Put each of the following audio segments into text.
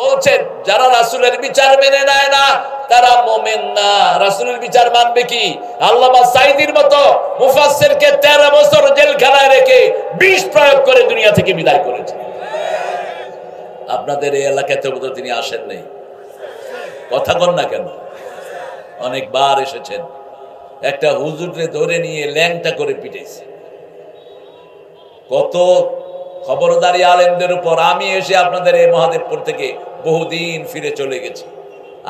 বলছেন যারা রাসূলের বিচার মেনে নেয় না তারা মুমিন না। রাসূলের বিচার মানবে কি? আল্লামা সাঈদীর মতো মুফাসসিরকে 13 বছর জেলখানায় রেখে বিষ প্রয়োগ করে দুনিয়া থেকে বিদায় করেছে। আপনাদের এই এলাকাতে বোধহয় তিনি আসেন নাই, কথা বল না কেন? অনেকবার এসেছেন। একটা হুজুরকে ধরে নিয়ে ল্যাংটা করে পিটেছে। কত খবরদারি আলেমদের উপর। আমি এসে আপনাদের এই মহাদেবপুর থেকে বহুদিন ফিরে চলে গেছি,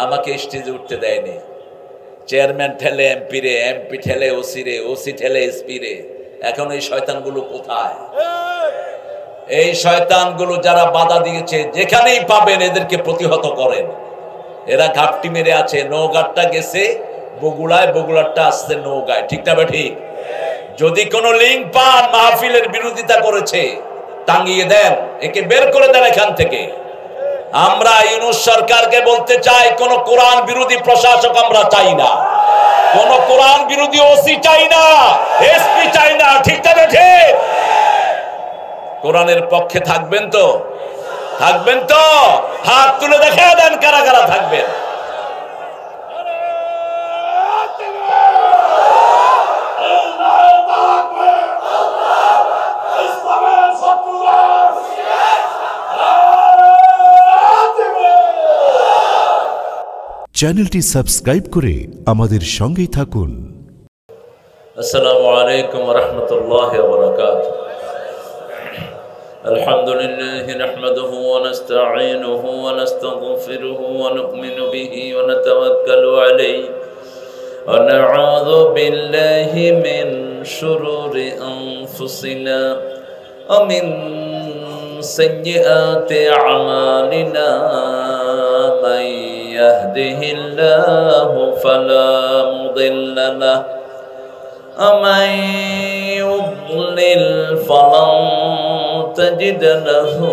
আমাকে স্টেজে উঠতে দেয়নি। চেয়ারম্যান ঠেলে এমপি রে, এমপি ঠেলে ওসি রে, ওসি ঠেলে এসপি রে। এখন এই শয়তানগুলো কোথায়? এই শয়তানগুলো যারা বাধা দিয়েছে যেখানেই পাবেন এদেরকে প্রতিহত করেন। এরা ঘাপটি মেরে আছে। নৌঘাটটা গেছে বগুড়ায়, বগুড়ারটা আসছে নৌগায়, ঠিক না ঠিক? যদি কোনো লিঙ্ক পান মাহফিলের বিরোধিতা করেছে টাঙ্গিয়ে দেন, একে বের করে দেন এখান থেকে। আমরা ইউনূস সরকারকে বলতে চাই, কোন কোরআন বিরোধী প্রশাসক আমরা চাই না, কোন কোরআন বিরোধী ওসি চাই না, এসপি চাই না, ঠিক না ঠিক? কোরআনের পক্ষে থাকবেন তো? থাকবেন তো? হাত তুলে দেখা দেন কারা কারা থাকবেন। চ্যানেলটি সাবস্ক্রাইব করে আমাদের সঙ্গেই থাকুন। আসসালামু আলাইকুম ওয়া রাহমাতুল্লাহি ওয়া বারাকাতুহু। আলহামদুলিল্লাহি নাহমাদুহু ওয়া নাস্তাঈনুহু ওয়া নাস্তাগফিরুহু ওয়া নু'মিনু বিহি ওয়া নাতাওয়াক্কালু আলাইহি ওয়া না'উযু বিল্লাহি মিন শুরুরি আনফুসিনা ওয়া মিন সাইয়্যাতি আ'মালিনা। মান ইয়াহদিহিল্লাহু ফালা মুদিল্লা লাহু ওয়া মান ইউদ্লিল ফালান তাজিদ লাহু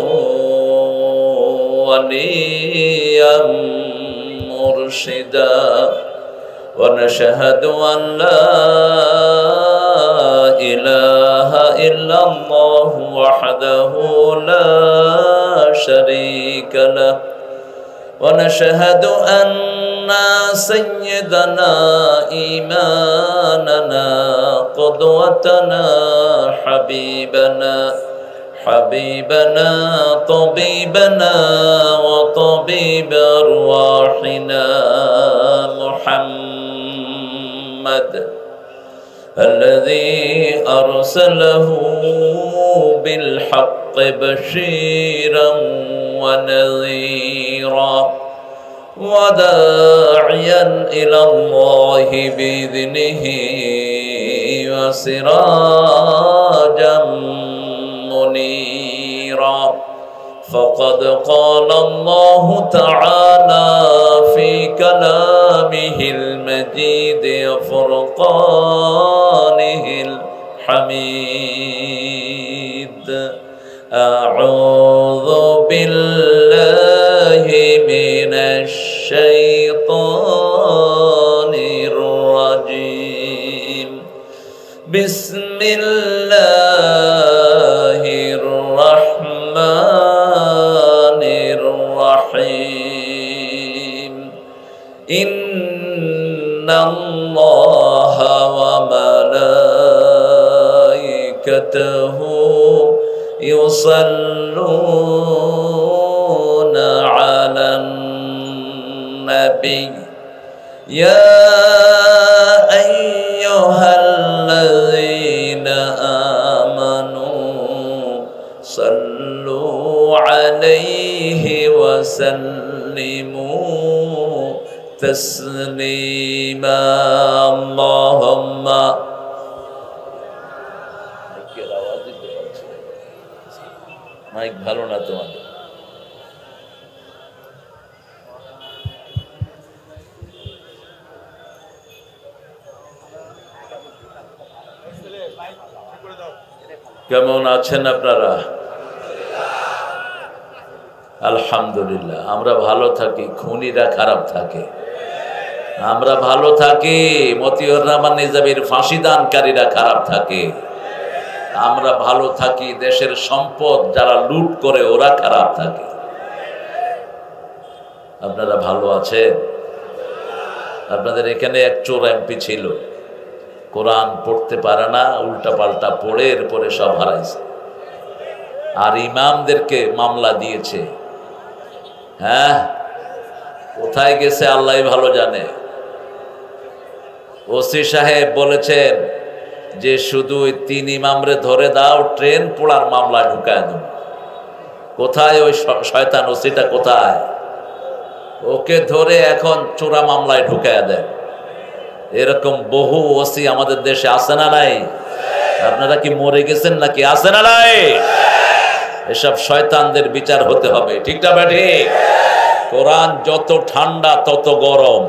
ওয়ালিয়্যান মুরশিদা। ওয়া নাশহাদু আন লা ইলাহা ইল্লাল্লাহু ওয়াহদাহু লা শারীকা লাহু ওয়া নাশহাদু আন্না সাইয়্যিদানা ঈমানানা قدوتنا حبيبنا طبيبنا وطبيب أرواحنا محمد الذي أرسله بالحق بشيرا ونذيرا وداعيا إلى الله بإذنه وسراجا منيرا. فقد قال الله تعالى في كلامه المجيد وفرقانه الحميد. أعوذ بالله من الشيطان الرجيم. بسم الله الرحمن الرحيم. إن الله وملائكته يصلون على النبي يا أيها الذين آمنوا صلوا عليه وسلموا تسليما. اللهم মাইক ভালো না তোমাদের? কেমন আছেন আপনারা? আলহামদুলিল্লাহ। আমরা ভালো থাকি, খুনিরা খারাপ থাকে। আমরা ভালো থাকি, মতিউর রহমান নিজামীর ফাঁসিদানকারীরা খারাপ থাকে। আমরা ভালো থাকি, দেশের সম্পদ যারা লুট করে ওরা খারাপ থাকে। আপনারা ভালো আছেন? আপনাদের এখানে এক চোর এমপি ছিল, কোরআন পড়তে পারে না, উল্টা পাল্টা পড়ে এরপরে সব হারাইছে, আর ইমামদেরকে মামলা দিয়েছে। হ্যাঁ, কোথায় গেছে আল্লাহ ভালো জানে। ওসি সাহেব বলেছেন যে শুধু ওই 3 ইমামরে ধরে দাও, ট্রেন পোড়ার মামলায় ঢুকায় দেব। কোথায় ওই শয়তান ওসিটা, কোথায়? ওকে ধরে এখন চোরা মামলায় ঢুকায় দেয়। এরকম বহু ওসি আমাদের দেশে আছে না নাই? আপনারা কি মরে গেছেন নাকি? আছে না নাই? এসব শয়তানদের বিচার হতে হবে, ঠিক না ঠিক? কোরআন যত ঠান্ডা তত গরম।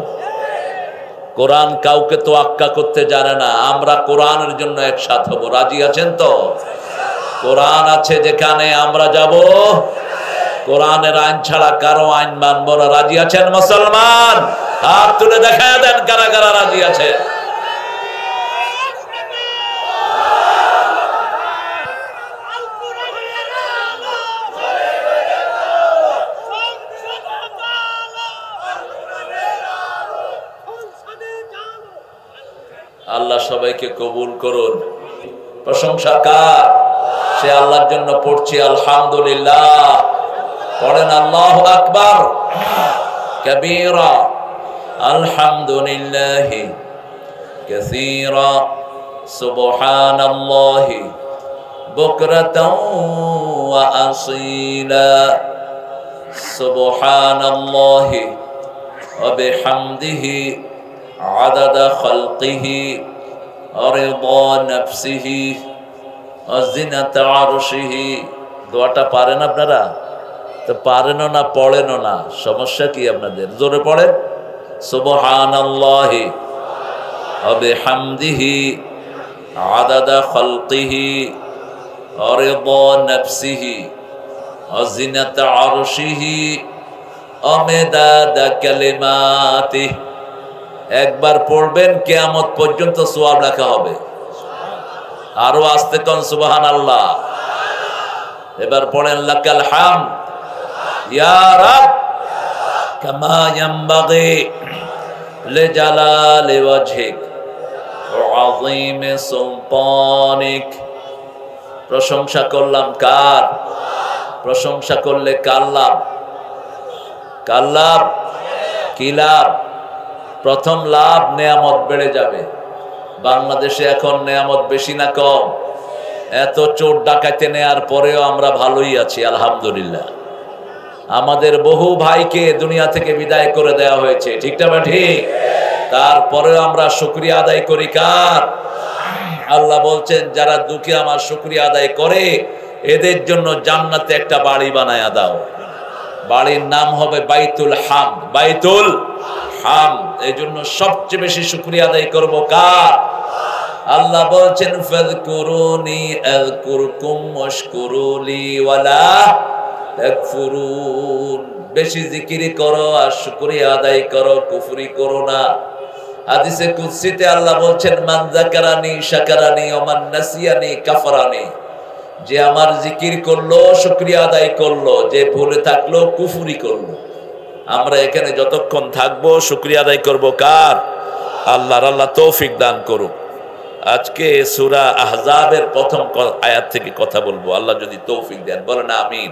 কোরআন কাউকে তো আক্কা করতে জানে না। আমরা কোরআনের জন্য একসাথ হব, রাজি আছেন তো? কোরআন আছে যেখানে আমরা যাব। কোরআনের আইন ছাড়া কারো আইন মানব না। রাজি আছেন মুসলমান? হাত তুলে দেখা দেন কারা কারা রাজি আছে। আল্লাহ সবাইকে কবুল করুন। প্রশংসা কার? সে আল্লাহর জন্য পড়ছি আলহামদুলিল্লাহ। পড়েন আল্লাহু আকবার কাবীরা, আলহামদুলিল্লাহি কাসীরা, সুবহানাল্লাহি বুকরাতাও ওয়া আসীলা, সুবহানাল্লাহি ওয়া বিহামদিহি আদাদা খালকিহি ওয়া রিদা নাফসিহি ওয়া জিনাতা আরশিহি। দোয়াটা পারেন আপনারা? তো পারেনও না, পড়েনও না, সমস্যা কি আপনাদের? জোরে পড়েন। সুবহানাল্লাহি ওয়া বিহামদিহি আদাদা খালকিহি ওয়া রিদা নাফসিহি ওয়া জিনাতা আরশিহি ওয়া মিদাদা কালিমাতিহি। একবার পড়বেন, কিয়ামত পর্যন্ত সওয়াব লেখা হবে। আরো আস্তে কোন সুবহানাল্লাহ। এবার পড়েন লাকাল হামদ ইয়া রাব কামা ইয়ানবাগি লিজালালি ওয়াজহিক ওয়া আযীমি সুলতানিক। প্রশংসা করলাম কার? প্রশংসা করলে কার লাভ? কার লাভ? কি লাভ? প্রথম লাভ, নেয়ামত বেড়ে যাবে। বাংলাদেশে এখন নেয়ামত বেশি না কম? এত চোর ডাকাইতে নেয়ার পরেও আমরা ভালোই আছি আলহামদুলিল্লাহ। আমাদের বহু ভাইকে দুনিয়া থেকে বিদায় করে দেওয়া হয়েছে, ঠিক না ঠিক? তারপরেও আমরা শুকরিয়া আদায় করি কার? আল্লাহ বলছেন যারা দুঃখে আমার শুকরিয়া আদায় করে এদের জন্য জান্নাতে একটা বাড়ি বানায়া দাও। বাড়ির নাম হবে বাইতুল হামদ। বাইতুল হামদ। এই জন্য সবচেয়ে বেশি শুকরিয়া আদায় করব কার? আল্লাহ বলছেন ফাযকুরুনি আযকুরকুম ওয়াশকুরুলি ওয়ালা তাকফুরুন। বেশি জিকির করো আর শুকরিয়া আদায় করো, কুফরি করো না। হাদিসে কুদসিতে আল্লাহ বলছেন মান যাকারানি শাকারানি ওয়া মান নাসিয়ানি কাফারানি। যে আমার জিকির করলো, শুকরিয়া আদায় করলো, যে ভুলে থাকলো কুফরি করলো। আমরা এখানে যতক্ষণ থাকবো শুকরিয়া আদায় করব কার? আল্লাহর। আল্লাহ তৌফিক দান করুক। আজকে সূরা আহজাবের প্রথম আয়াত থেকে কথা বলবো, আল্লাহ যদি তৌফিক দেন। বলেন আমিন।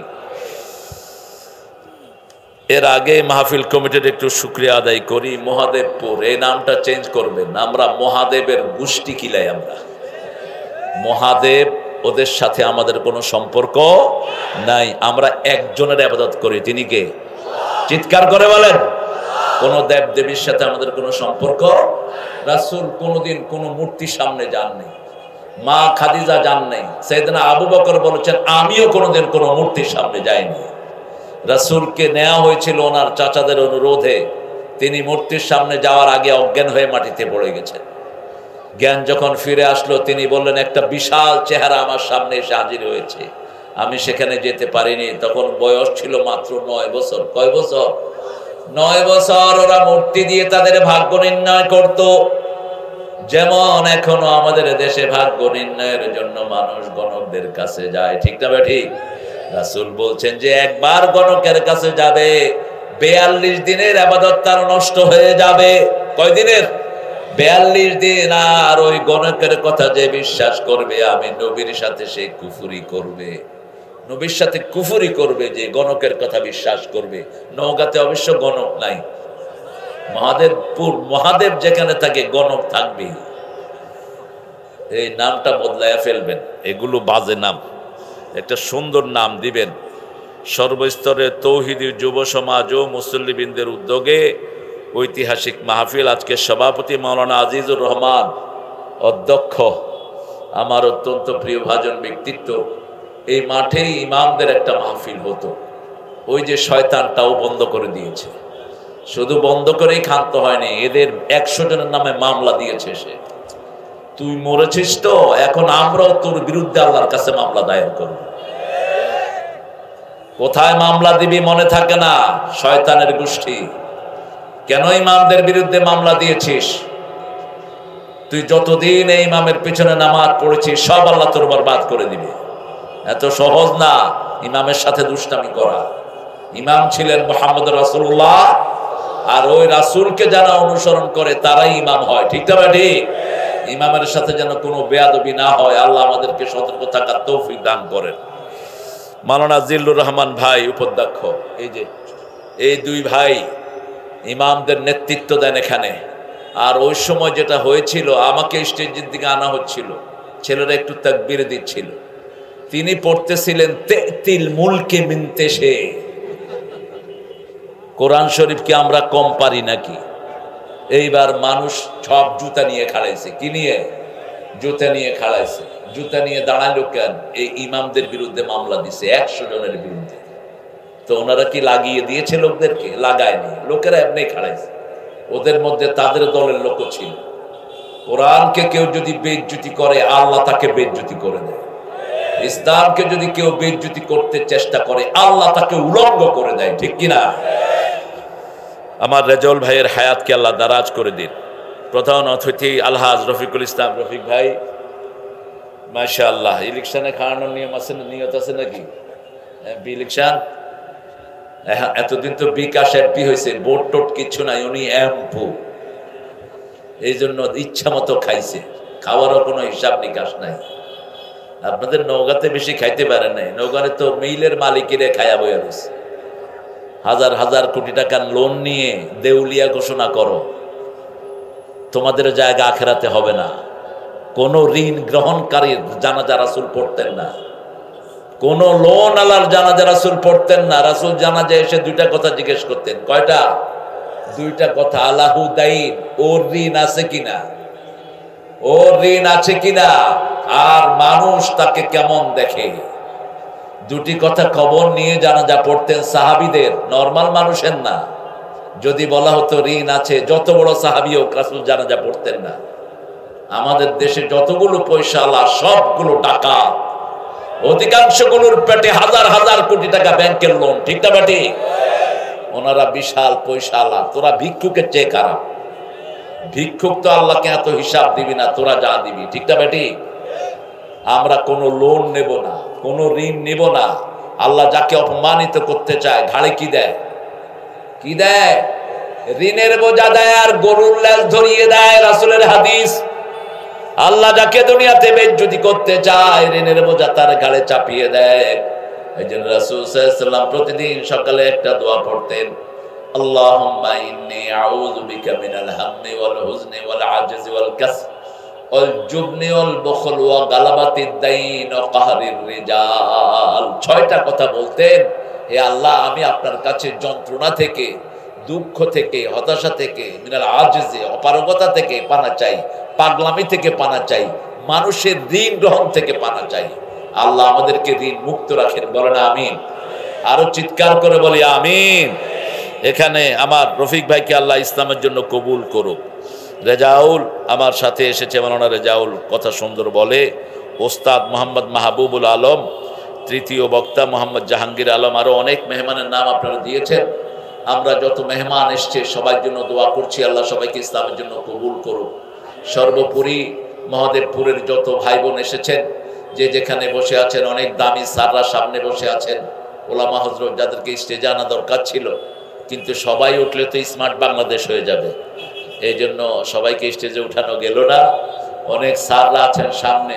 এর আগে মাহফিল কমিটির একটু শুকরিয়া আদায় করি। মহাদেবপুর, এই নামটা চেঞ্জ করবেন। আমরা মহাদেবের গোষ্ঠী কিলাই। আমরা মহাদেব, ওদের সাথে আমাদের কোনো সম্পর্ক নাই। আমরা একজনের ইবাদত করি, তিনি কে? চিৎকার করে বলেন। কোন দেব দেবীর সাথে আমাদের কোনো সম্পর্ক। রাসূল কোনোদিন কোনো মূর্তির সামনে যাননি, মা খাদিজা যান নাই, সাইয়েদনা আবু বকর বলেছেন আমিও কোনোদিন কোনো মূর্তির সামনে যাইনি। রাসূলকে নেওয়া হয়েছিল ওনার চাচাদের অনুরোধে। তিনি মূর্তির সামনে যাওয়ার আগে অজ্ঞান হয়ে মাটিতে পড়ে গেছেন। জ্ঞান যখন ফিরে আসলো তিনি বললেন একটা বিশাল চেহারা আমার সামনে এসে হাজির হয়েছে, আমি সেখানে যেতে পারিনি। তখন বয়স ছিল মাত্র 9 বছর। কয় বছর? 9 বছর। ওরা মূর্তি দিয়ে তাদের ভাগ্য নির্ণয় করত। যেমন এখনো আমাদের দেশে ভাগ্য নির্ণয়ের জন্য মানুষ গণকদের কাছে যায়, ঠিক না ঠিক? রাসূল বলছেন যে একবার গণকের কাছে যাবে, 42 দিনের ইবাদত তার নষ্ট হয়ে যাবে। কয় দিনের? 42 দিন। আর ওই গণকের কথা যে বিশ্বাস করবে আমি নবীর সাথে সে কুফরি করবে, নবীর সাথে কুফরি করবে যে গণকের কথা বিশ্বাস করবে। নওগাঁতে অবশ্য গণক নাই, মহাদেব যেখানে থাকে গণক থাকবে। এই নামটা বদলাইয়া ফেলবেন, এগুলো বাজে নাম, একটা সুন্দর নাম দিবেন। সর্বস্তরের তৌহিদি যুব সমাজ ও মুসল্লিবৃন্দের উদ্যোগে ঐতিহাসিক মাহফিল, আজকে সভাপতি মাওলানা আজিজুর রহমান, অধ্যক্ষ আমার অত্যন্ত প্রিয় ভাজন ব্যক্তিত্ব। এই মাঠেই ইমামদের একটা মাহফিল হতো, ওই যে শয়তানটাও বন্ধ করে দিয়েছে। শুধু বন্ধ করেই ক্ষান্ত হয়নি, এদের 100 জনের নামে মামলা দিয়েছে সে। তুই মরেছিস তো, এখন আমরাও তোর বিরুদ্ধে আল্লাহর কাছে মামলা দায়ের করব। কোথায় মামলা দিবি মনে থাকে না, শয়তানের গোষ্ঠী। কেন ইমামদের বিরুদ্ধে মামলা দিয়েছিস? তুই যতদিন এই ইমামের পিছনে নামাজ পড়েছিস সব আল্লাহ তোর বরবাদ করে দিবে। এত সহজ না ইমামের সাথে দুষ্টামি করা। ইমাম ছিলেন মুহাম্মদ রাসূলুল্লাহ, আর ওই রাসূলকে যারা অনুসরণ করে তারাই ইমাম হয়। ঠিক না ঠিক? ইমামের সাথে যেন কোনো বেয়াদবি না হয়, আল্লাহ আমাদেরকে সতর্ক থাকার তৌফিক দান করেন। মাওলানা জিল্লুর রহমান ভাই উপাধ্যক্ষ, এই যে এই দুই ভাই ইমামদের নেতৃত্ব দেন এখানে। আর ওই সময় যেটা হয়েছিল, আমাকে স্টেজের দিকে আনা হচ্ছিল, ছেলেরা একটু তাকবীর দিচ্ছিল, তিনি পড়তেছিলেন তেতিল মুলকে মিনতেশে। কোরআন শরীফকে আমরা কম পারি নাকি? এইবার মানুষ সব জুতা নিয়ে খাড়াইছে। কি নিয়ে? জুতা নিয়ে খাড়াইছে। জুতা নিয়ে দাঁড়াইলো কেন? এই ইমামদের বিরুদ্ধে মামলা দিছে 100 জনের বিরুদ্ধে। তো ওনারা কি লাগিয়ে দিয়েছে লোকদেরকে? লাগায়নি, লোকেরা এমনি খাড়াইছে। ওদের মধ্যে তাদের দলের লোক ছিল। কোরআনকে কেউ যদি বেইজ্জতি করে আল্লাহ তাকে বেইজ্জতি করে দেয়। ইসলামকে যদি কেউ বেইজ্জতি করতে চেষ্টা করে আল্লাহ তাকে উলঙ্গ করে দেয়। ঠিক কিনা? আমার রেজাউল ভাইয়ের হায়াতকে আল্লাহ দারাজ করে দিন। প্রধান অতিথি আলহাজ রফিকুল ইসলাম রফিক ভাই, মাশাআল্লাহ। ইলেকশনে খাওয়ানোর নিয়ম আছে না, নিয়ত আছে নাকি? ইলেকশন এতদিন তো বিকাশ এমপি হয়েছে, ভোট টোট কিছু নাই, উনি এমপু। এই জন্য ইচ্ছা মতো খাইছে, খাওয়ারও কোনো হিসাব নিকাশ নাই। আপনাদের নওগাঁতে বেশি খাইতে পারে নাই, নওগাঁতে তো মিলের মালিকেরে খায়া বইয়া রয়েছে। হাজার হাজার কোটি টাকার লোন নিয়ে দেউলিয়া ঘোষণা করো, তোমাদের জায়গা আখেরাতে হবে না। কোন ঋণ গ্রহণকারীর জানাজা রাসূল পড়তেন না, কোন লোন আলার জানাজা রাসূল পড়তেন না। রাসূল জানাজা এসে দুইটা কথা জিজ্ঞেস করতেন। কয়টা? দুইটা কথা। আলাহু দাইন, ওর ঋণ আছে কিনা, ওর ঋণ আছে কিনা, আর মানুষ তাকে কেমন দেখে। দুটি কথা খবর নিয়ে জানাজা পড়তেন সাহাবীদের, নরমাল মানুষের না। যদি বলা হতো ঋণ আছে, যত বড় সাহাবী হোক রাসূল জানাজা পড়তেন না। আমাদের দেশে যতগুলো পয়সাওয়ালা সবগুলো ডাকাত, অধিকাংশগুলোর পেটে হাজার হাজার কোটি টাকা ব্যাংকের লোন। ঠিক না বেটি? ওনারা বিশাল পয়সাওয়ালা, তোরা ভিক্ষুকের চেয়ে খারাপ। ভিক্ষুক তো আল্লাহকে এত হিসাব দিবি না, তোরা যা দিবি। ঠিক না বেটি? আমরা কোনো লোন নেব না, কোনো ঋণ নেব না। আল্লাহ যাকে অপমানিত করতে চায় ঘাড়ে কি দেয়? কি দেয়? ঋণের বোঝা দেয় আর গরুর লেজ ধরিয়ে দেয়। রাসূলের হাদিস। আল্লাহ যাকে দুনিয়াতে বেইজ্জতি করতে চায় ঋণের বোঝা তার ঘাড়ে চাপিয়ে দেয়। এই জন্য রাসূল সাল্লাল্লাহু আলাইহি ওয়াসাল্লাম প্রতিদিন সকালে একটা দোয়া পড়তেন, আল্লাহুম্মা ইন্নী আউযু বিকা মিনাল হাম্মি ওয়াল হুজনি ওয়াল আজজি ওয়াল কাসল ওয়াল জুবনি ওয়াল বুখল ওয়া গালাবাতিদ দাইন ওয়া কাহরির রিজাল। 6টা কথা বলতেন, হে আল্লাহ আমি আপনার কাছে যন্ত্রণা থেকে, দুঃখ থেকে, হতাশা থেকে, মিনাল আজজি অপারগতা থেকে পানা চাই, পাগলামি থেকে পানা চাই, মানুষের ঋণ গ্রহণ থেকে পানা চাই। আল্লাহ আমাদেরকে ঋণ মুক্ত রাখেন। বলেন আমিন। আরো চিৎকার করে বলি আমিন। এখানে আমার রফিক ভাইকে আল্লাহ ইসলামের জন্য কবুল করুক। রেজাউল আমার সাথে এসেছে, মাওলানা রেজাউল কথা সুন্দর বলে। ওস্তাদ মোহাম্মদ মাহবুবুল আলম, তৃতীয় বক্তা মোহাম্মদ জাহাঙ্গীর আলম, আরো অনেক মেহমানের নাম আপনারা দিয়েছেন। আমরা যত মেহমান এসছে সবার জন্য দোয়া করছি, আল্লাহ সবাইকে ইসলামের জন্য কবুল করুক। সর্বোপরি মহাদেবপুরের যত ভাই বোন এসেছেন, যে যেখানে বসে আছেন, অনেক দামি স্যাররা সামনে বসে আছেন, ওলামা হযরত যাদেরকে স্টেজে আনা দরকার ছিল কিন্তু সবাই উঠলে তো স্মার্ট বাংলাদেশ হয়ে যাবে, এই জন্য সবাইকে স্টেজে উঠানো গেল না। অনেক স্যাররা আছেন সামনে,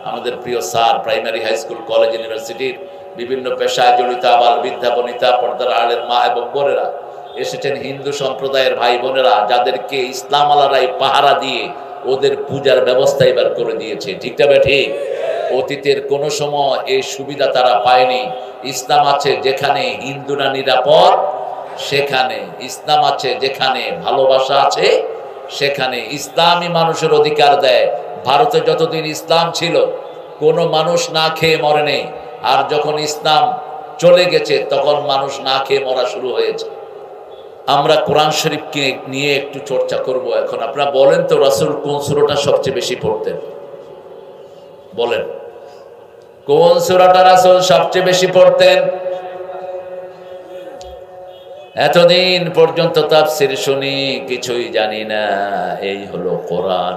আমাদের প্রিয় sir, primary, high school, college, ইউনিভার্সিটির বিভিন্ন পেশায় জড়িত আবাল বৃদ্ধা বনিতা, পর্দার আড়ের মা এবং বোনেরা এসেছেন, হিন্দু সম্প্রদায়ের ভাই বোনেরা, যাদেরকে ইসলাম আলারাই পাহারা দিয়ে ওদের পূজার ব্যবস্থা এবার করে দিয়েছে। ঠিক তবে ঠিক, অতীতের কোনো সময় এই সুবিধা তারা পায়নি। ইসলাম আছে যেখানে হিন্দুরা নিরাপদ, সেখানে ইসলাম আছে যেখানে ভালোবাসা আছে, সেখানে ইসলামই মানুষের অধিকার দেয়। ভারতে যতদিন ইসলাম ছিল কোনো মানুষ না খেয়ে মরেনি, আর যখন ইসলাম চলে গেছে তখন মানুষ না খেয়ে মরা শুরু হয়েছে। আমরা কোরআন শরীফকে নিয়ে একটু চর্চা করব এখন। আপনারা বলেন তো, রাসূল কোন সূরাটা সবচেয়ে বেশি পড়তেন? বলেন, কোন সূরাটা রাসূল সবচেয়ে বেশি পড়তেন? এতদিন পর্যন্ত তাফসীর শুনি, কিছুই জানি না, এই হলো কোরআন।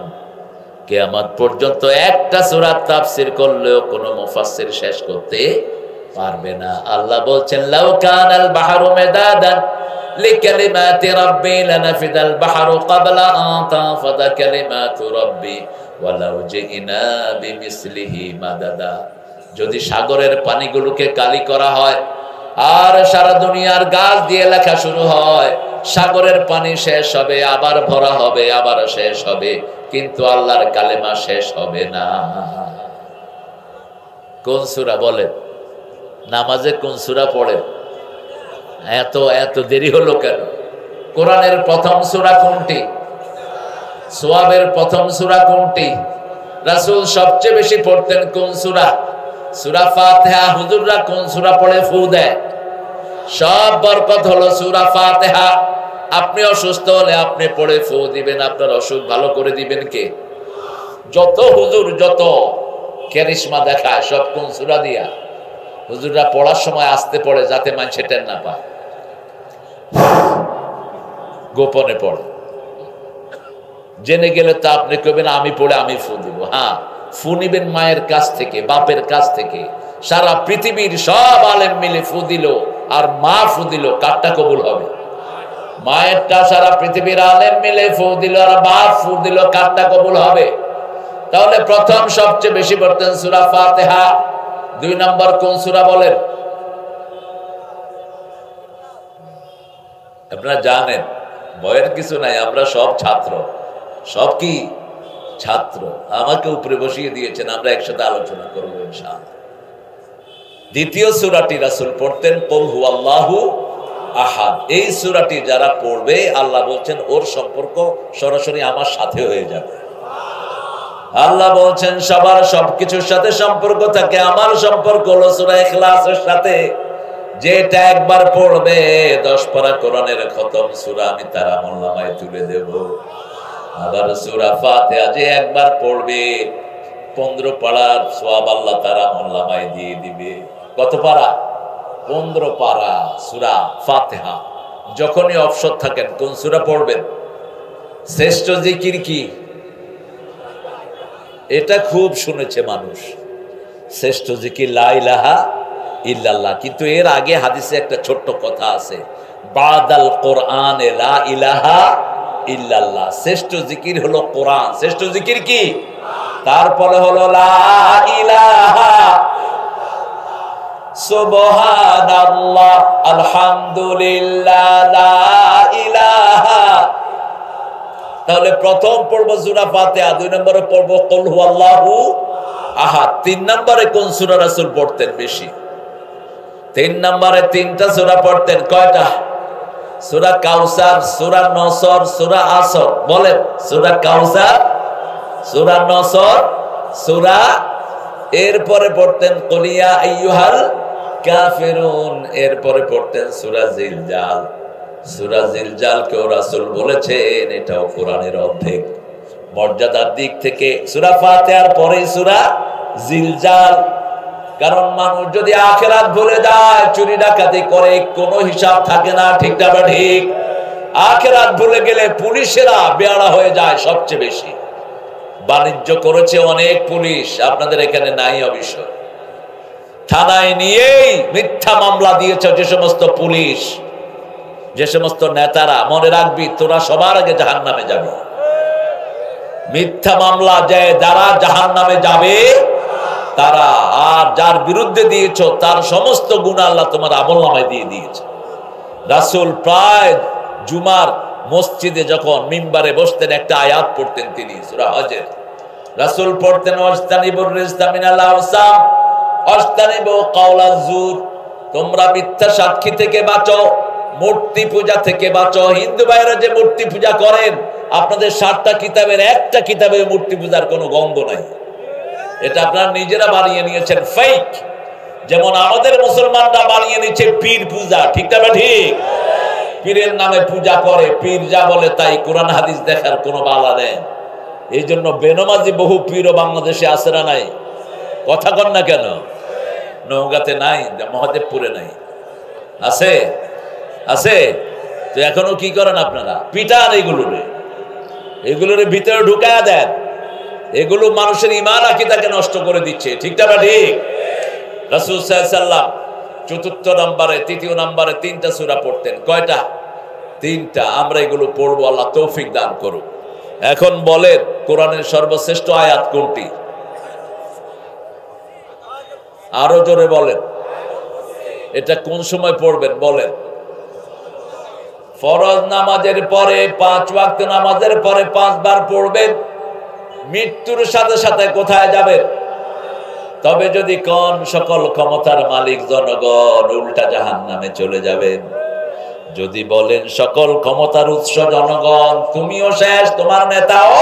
কিয়ামত পর্যন্ত একটা সূরা তাফসীর করলেও কোনো মুফাসসির শেষ করতে পারবে না। আল্লাহ বলছেন, লাউ কানাল বাহরু মিদাদান লিকালিমাতি রাব্বি লানাফিদাল বাহরু ক্বাবলা আন তানফাদা কালিমাতু রাব্বি ওয়ালাউ জিনা বিমিসলিহি মাদাদা। যদি সাগরের পানিগুলোকে কালি করা হয় আর সারা দুনিয়ার গাছ দিয়ে লেখা শুরু হয়, সাগরের পানি শেষ হবে, আবার ভরা হবে, আবার শেষ হবে, কিন্তু আল্লাহর কালেমা শেষ হবে না। কোন সূরা বলেন? নামাজে কোন সূরা পড়েন? এত এত দেরি হলো কেন? কোরআনের প্রথম সূরা কোনটি? সোয়াবের প্রথম সূরা কোনটি? রাসূল সবচেয়ে বেশি পড়তেন কোন সূরা? সূরা ফাতিহা। হুজুররা কোন সূরা পড়ে ফু দেয়? সব বরকত হলো সূরা ফাতিহা। আপনি অসুস্থ হলে আপনি পড়ে ফু দিবেন, আপনার অসুখ ভালো করে দিবেন কে? যত হুজুর যত ক্যারিশমা দেখায় সব কোন সূরা দিয়া? হুজুররা পড়ার সময় আসতে পড়ে যাতে মানুষে টের না পায়, গোপনে পড়ে। জেনে গেলে তো আপনি কইবেন আমি পড়ে আমি ফু দিব। হ্যাঁ, ফু নিবেন মায়ের কাছ থেকে, বাপের কাছ থেকে। সারা পৃথিবীর সব আলেম মিলে ফু দিল আর মা ফু দিল, কারটা কবুল হবে? মায়েরটা। সারা পৃথিবীর আলেম মিলে ফু দিল আর বাপ ফু দিল, কারটা কবুল হবে? তাহলে প্রথম সবচেয়ে বেশি পড়তেন সূরা ফাতিহা। 2 নম্বর কোন সূরা বলেন? আপনারা জানেন, ভয়ের কিছু নাই, আমরা সব ছাত্র। সব কি ছাত্র? আমাকে উপরে বসিয়ে দিয়েছেন, আমরা একসাথে আলোচনা করবো ইনশাআল্লাহ। দ্বিতীয় সূরাটি রাসূল পড়তেন কুল হুয়াল্লাহু আহাদ। এই সূরাটি যারা পড়বে আল্লাহ বলছেন ওর সম্পর্ক সরাসরি আমার সাথে হয়ে যাবে। আল্লাহ বলছেন সবার সবকিছুর সাথে সম্পর্ক থাকে, আমার সম্পর্ক হলো সূরা ইখলাসের সাথে। যেটা একবার পড়বে 10 পারা কোরআনের খতম সূরা আমি তার আমলনামায় তুলে দেব। আবার সূরা ফাতিহা যে একবার পড়বে 15 পারার সওয়াব আল্লাহ তার আমলনামায় দিয়ে দিবে। কত পারা? 15 পারা সূরা ফাতিহা। যখনই অবসর থাকেন কোন সূরা পড়বেন? শ্রেষ্ঠ জিকির কি? এটা খুব শুনেছে মানুষ, শ্রেষ্ঠ জিকির লা ইলাহা ইল্লাল্লাহ। কিন্তু এর আগে হাদিসে একটা ছোট্ট কথা আছে, বাদাল কোরআনে লা ইলাহা ইল্লাল্লাহ। শ্রেষ্ঠ জিকির হলো কোরআন। শ্রেষ্ঠ জিকির কি? তারপরে হলো লা ইলাহা সুবহানাল্লাহ আলহামদুলিল্লাহ লা ইলাহা। তাহলে প্রথম পড়বো সূরা ফাতিহা, 2 নম্বরে পড়বো কুল হুয়াল্লাহু আহাদ। 3 নম্বরে কোন সূরা রাসূল পড়তেন বেশি? 3 নম্বরে 3টা সূরা পড়তেন। কয়টা? সূরা কাউসার, সূরা নসর, সূরা আসর। বলেন, সূরা কাউসার, সূরা নসর, সূরা, এরপরে পড়তেন কুল ইয়া আইয়ুহাল কাফিরুন, এরপরে পড়তেন সূরা জিলজাল। সূরা জিলজালকেও রাসূল বলেছেন এটাও কোরআনের অর্ধেক। মর্যাদার দিক থেকে সূরা ফাতিহার পরে সূরা জিলজাল। কারণ মানুষ যদি আখিরাত ভুলে যায়, চুরি ডাকাতি করে, কোনো হিসাব থাকে না। ঠিক না ঠিক? আখিরাত ভুলে গেলে পুলিশেরা বেয়াড়া হয়ে যায় সবচেয়ে বেশি। বাণিজ্য করেছে অনেক পুলিশ, আপনাদের এখানে নাই অবশ্য। থানায় নিয়েই মিথ্যা মামলা দিয়েছে যে সমস্ত পুলিশ, যে সমস্ত নেতারা, মনে রাখবি তোরা সবার আগে জাহান্নামে যাবি। মিথ্যা মামলা যে যারা জাহান্নামে যাবে তারা, আর যার বিরুদ্ধে দিয়েছো তার সমস্ত গুনাহ আল্লাহ তোমার আমলনামায় দিয়ে দিয়েছে। রাসূল প্রায় জুমার মসজিদে যখন মিম্বারে বসতেন একটা আয়াত পড়তেন তিনি, সূরা হজের। রাসূল পড়তেন ওয়াস্তানিবুর রিজতা মিনাল আওসাম ওয়াস্তানিবু কাওলাজ জুর, তোমরা মিথ্যা সাক্ষী থেকে বাঁচো, মূর্তি পূজা থেকে বাঁচো। হিন্দু ভাইরা যে মূর্তি পূজা করেন, আপনাদের 7টা কিতাবের একটা কিতাবে মূর্তি পূজার কোনো গন্ধ নাই। এটা আপনারা নিজেরা বানিয়ে নিয়েছেন, ফেক। যেমন আমাদের মুসলমানরা বানিয়ে নিচ্ছে পীর পূজা, ঠিক না ঠিক? পীরের নামে পূজা করে, পীর যা বলে তাই, কোরআন হাদিস দেখার কোনো বালা নেই। এই জন্য বেনমাজি বহু পীরও বাংলাদেশে আছে না নাই? কথা কন না কেন? নওগাঁতে নাই, মহাদেবপুরে নাই, আছে আছে। তো এখনো কি করেন আপনারা? পিটান এগুলোর ভিতরে ঢুকায়া দেন। এগুলো মানুষের ঈমান আকীদাকে নষ্ট করে দিচ্ছে, ঠিক না ঠিক? রাসূল সাল্লাল্লাহু আলাইহি ওয়াসাল্লাম 4th নম্বরে 3য় নম্বরে 3টা সূরা পড়তেন। কয়টা? 3টা। আমরা এগুলো পড়বো, আল্লাহ তৌফিক দান করুক। এখন বলেন কোরআনের সর্বশ্রেষ্ঠ আয়াত কোনটি? আরো জোরে বলেন। এটা কোন সময় পড়বেন বলেন? ফরজ নামাজের পরে, 5 ওয়াক্ত নামাজের পরে 5 বার পড়বেন। মৃত্যুর সাথে সাথে কোথায় যাবেন? তবে যদি কোন সকল ক্ষমতার মালিক জনগণ, উল্টা জাহান্নামে চলে যাবেন। যদি বলেন সকল ক্ষমতার উৎস জনগণ, তুমিও শেষ, তোমার নেতাও।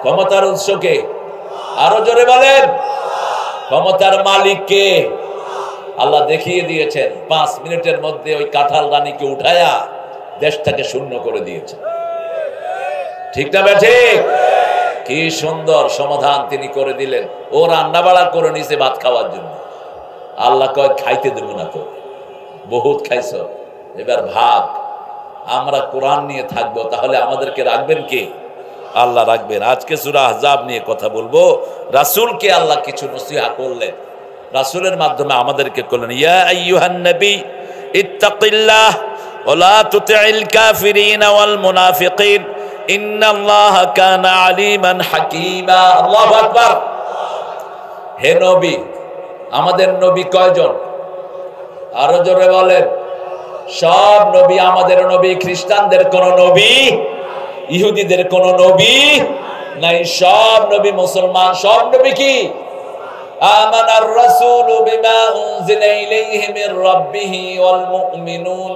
ক্ষমতার উৎস কে? আরো জোরে বলেন। ক্ষমতার মালিক কে? আল্লাহ দেখিয়ে দিয়েছেন। 5 মিনিটের মধ্যে ওই কাঁঠাল রানীকে উঠায়া দেশটাকে শূন্য করে দিয়েছে, ঠিক না ঠিক? কি সুন্দর সমাধান তিনি করে দিলেন। ও রান্না বাড়া করে নিছে ভাত খাওয়ার জন্য। আল্লাহ কয় খাইতে দেব না, তো বহুত খাইছ, এবার ভাগ। আমরা কোরআন নিয়ে থাকবো, তাহলে আমাদেরকে রাখবেন কে? আল্লাহ রাখবেন। আজকে সূরা আহজাব নিয়ে কথা বলবো। রাসূলকে আল্লাহ কিছু নসিহত করলেন, রাসূলের মাধ্যমে আমাদেরকে করলেন। ইয়া আইয়ুহান নবী ইত্তাকিল্লাহ ওয়া লা তুতি'ল কাফিরিন ওয়াল মুনাফিকিন ইন্নাল্লাহা কানা আলিমান হাকীমা। আল্লাহু আকবার। হে নবী, আমাদের নবী কয়জন? আরো জোরে বলেন। সব নবী আমাদের নবী। খ্রিস্টানদের কোন নবী, ইহুদিদের কোন নবী নাই। সব নবী মুসলমান। সব নবী কি? আমানার রাসূলু বিমা উনজিলা ইলাইহি মির রাব্বিহি ওয়াল মুমিনুন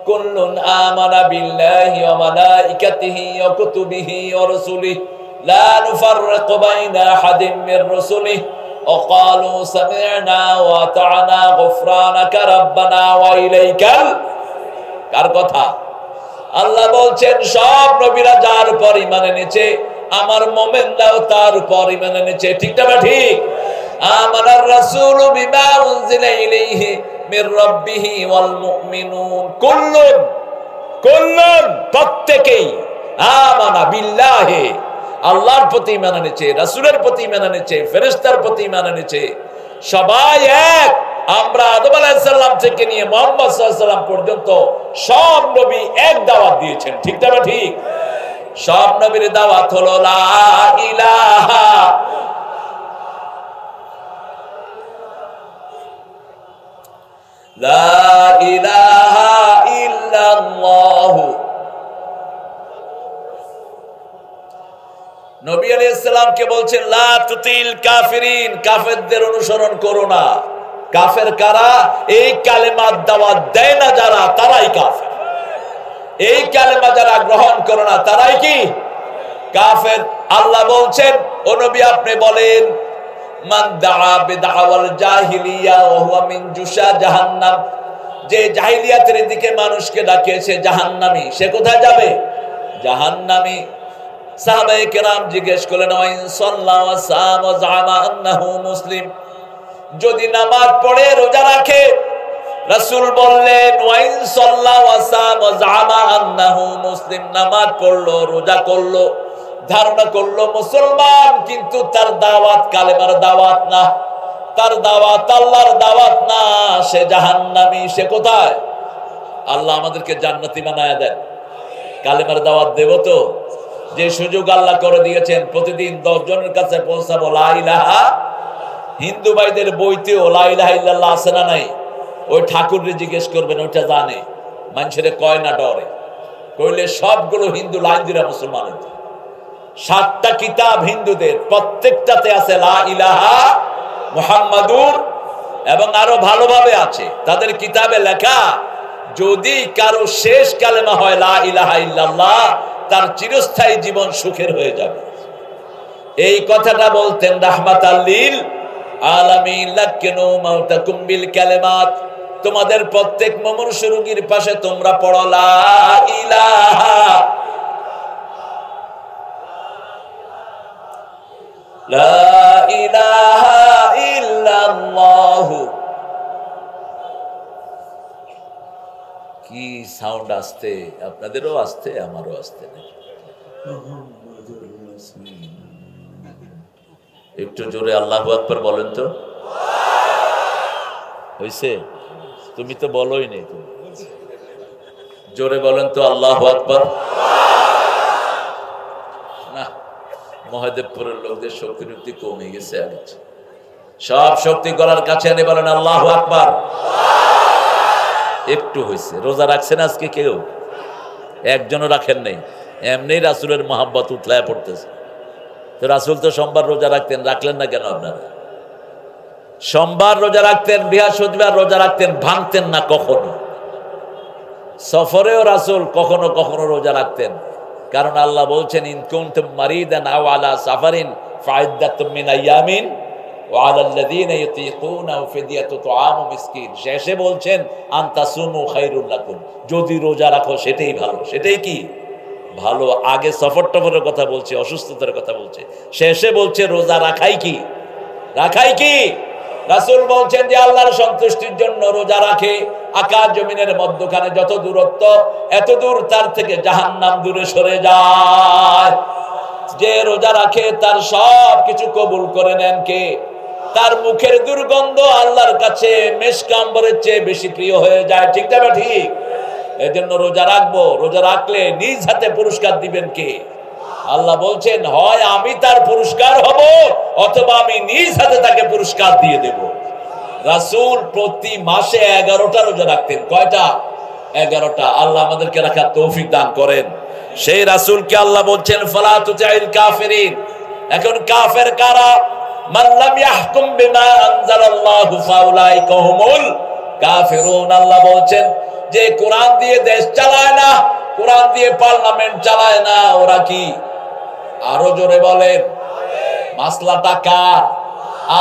কুল্লুন আমানা বিল্লাহি ওয়া মালাইকাতিহি ওয়া কুতুবিহি ওয়া রাসূলিহি লা নুফাররিকু বাইনা আহাদিন মির রাসূলিহি ওয়া ক্বালু সামি'না ওয়া আতা'না গুফরানাকা রাব্বানা ওয়া ইলাইকাল। কার কথা? আল্লাহ বলছেন সব নবীরা যার উপর ঈমান এনেছে, আমার মুমিনরাও তার উপর ঈমান এনেছে, ঠিক না ঠিক? আমানার রাসূলু বিমা উনজিলা ইলাইহি মির রাব্বিহি ওয়াল মুমিনুন কুল্লুন প্রত্যেকেই আমানা বিল্লাহি, আল্লাহর প্রতি ঈমান এনেছে, রাসূলের প্রতি ঈমান এনেছে, ফেরেশতার প্রতি ঈমান এনেছে। সবাই এক। আমরা আদম আলাইহিস সালাম থেকে নিয়ে মুহাম্মদ সাল্লাল্লাহু আলাইহি ওয়াসাল্লাম পর্যন্ত সব নবী এক দাওয়াত দিয়েছেন, ঠিক না ঠিক? সব নবীর দাওয়াত হলো লা ইলাহা লা ইলাহা ইল্লাল্লাহু। নবী আলাইহিস সালামকে বলছেন লা তুতিল কাফিরিন, কাফেরদের অনুসরণ করো না। কাফের কারা? এই কালেমার দাওয়াত দেয় না যারা, তারাই কাফের। এই কালেমা যারা গ্রহণ করে না তারাই কি? কাফের। আল্লাহ বলছেন ও নবী আপনি বলেন মান দাআ বিদাওয়াল জাহিলিয়া ওয়া হুয়া মিন জুশা জাহান্নাম, যে জাহিলিয়াতের দিকে মানুষকে ডাকেছে জাহান্নামী, সে কোথায় যাবে? জাহান্নামী। সাহাবায়ে কেরাম জিজ্ঞেস করলেন ওয়া ইন সাল্লা ওয়া সাম ওয়া জামা আন্নাহু মুসলিম, যদি নামাজ পড়ে রোজা রাখে, রাসূল বললেন ওয়া ইন সাল্লা ওয়া সাম ওয়া জামা আন্নাহু মুসলিম, নামাজ পড়লো, রোজা করলো, ধারণা করলো মুসলমান, কিন্তু তার দাওয়াত কালেমার দাওয়াত না, তার দাওয়াত আল্লাহর দাওয়াত না, সে জাহান্নামী। সে কোথায়? আল্লাহ আমাদেরকে জান্নাতি বানায়া দেন। কালেমার দাওয়াত দেব তো, যে সুযোগ আল্লাহ করে দিয়েছেন প্রতিদিন 10 জনের কাছে পৌঁছাবো লা ইলাহা। হিন্দু ভাইদের বইতেও লা ইলাহা ইল্লাল্লাহ আছে না নাই? ওই ঠাকুররে জিজ্ঞেস করবেন, ওইটা জানে। মানুষের কয় না ডরে, কইলে সবগুলো হিন্দু লাইন দিরা মুসলমান হইতে। 7টা কিতাব হিন্দুদের, প্রত্যেকটাতে আছে লা ইলাহা মুহাম্মাদুর, এবং আরো ভালোভাবে আছে তাদের কিতাবে লেখা, যদি কারো শেষ কালেমা হয় লা ইলাহা ইল্লাল্লাহ, তার চিরস্থায়ী জীবন সুখের হয়ে যাবে। এই কথাটা বলতেন রাহমাতাল লিল আলামিন, লাকিনু মাউতাকুম বিল কালিমাত। তোমাদের প্রত্যেক মুমূর্ষু রোগীর পাশে তোমরা পড়ো লা ইলাহা, লা ইলাহা ইল্লাল্লাহ। কি সাউন্ড আসতে, আপনাদেরও আসতে, আমারও আসতে নাকি? একটু জোরে আল্লাহু আকবার বলেন তো। হইছে? তুমি তো বলোই নেই, তুমি জোরে বলেন তো আল্লাহু আকবার। না, মহাদেবপুরের লোকদের শক্তি কমে গেছে। আগে সব শক্তি গলার কাছে এনে বলেন আল্লাহু আকবার। একটু হয়েছে। রোজা রাখছেন আজকে? কেউ একজনও রাখেন নাই। এমনি রাসূলের মহাব্বত উতলায় পড়তেছে। তো রাসূল তো সোমবার রোজা রাখতেন, রাখলেন না কেন আপনারা? সোমবার রোজা রাখতেন, বৃহস্পতিবার রোজা রাখতেন, ভাঙতেন না কখনো। সফরেও রাসূল কখনো কখনো রোজা রাখতেন, কারণ আল্লাহ বলছেন ইন কুনতুম মারিদান আও আলা সাফারিন ফাইদ্দাতুম মিন আইয়ামিন ওয়া আলাল্লাযীনা ইউতীকুনাহু ফিদিয়াতু তুআমু মিসকিন। শেষে বলছেন আনতাসুমু খায়রুল লাকুম, যদি রোজা রাখো সেটাই ভালো। সেটাই কি ভালো? আগে সফর টফরের কথা বলছে, অসুস্থতার কথা বলছে, শেষে বলছে রোজা রাখাই কি, রাখাই কি। রাসূল বলছেন যে আল্লাহর সন্তুষ্টির জন্য রোজা রাখে, আকাশ জমিনের মধ্যখানে যত দূরত্ব, এত দূর তার থেকে জাহান্নাম দূরে সরে যায়। যে রোজা রাখে তার সব কিছু কবুল করে নেন কে? তার মুখের দুর্গন্ধ আল্লাহর কাছে মেশক আম্বরের চেয়ে বেশি প্রিয় হয়ে যায়। ঠিক না ঠিক? এজন্য রোজা রাখবো। রোজা রাখলে নিজ হাতে পুরস্কার দিবেন কে? আল্লাহ বলছেন হয় আমি তার পুরস্কার হব, অথবা আমি নিজ হাতে তাকে পুরস্কার দিয়ে দেব। রাসূল প্রতি মাসে 11টা রোজা রাখতেন। কয়টা? 11টা। আল্লাহ আমাদেরকে রাখার তৌফিক দান করেন। সেই রাসূলকে আল্লাহ বলছেন ফালা তুতিল কাফিরিন। এখন কাফের কারা? মান লাম ইয়াহকুম বিমা আনজালাল্লাহু ফাউলাইকা হুমুল কাফিরুন। আল্লাহ বলছেন যে কোরআন দিয়ে দেশ চালায় না, কোরআন দিয়ে পার্লামেন্ট চালায় না, ওরা কি? আরো জোরে বলেন। মাসলাটা কার?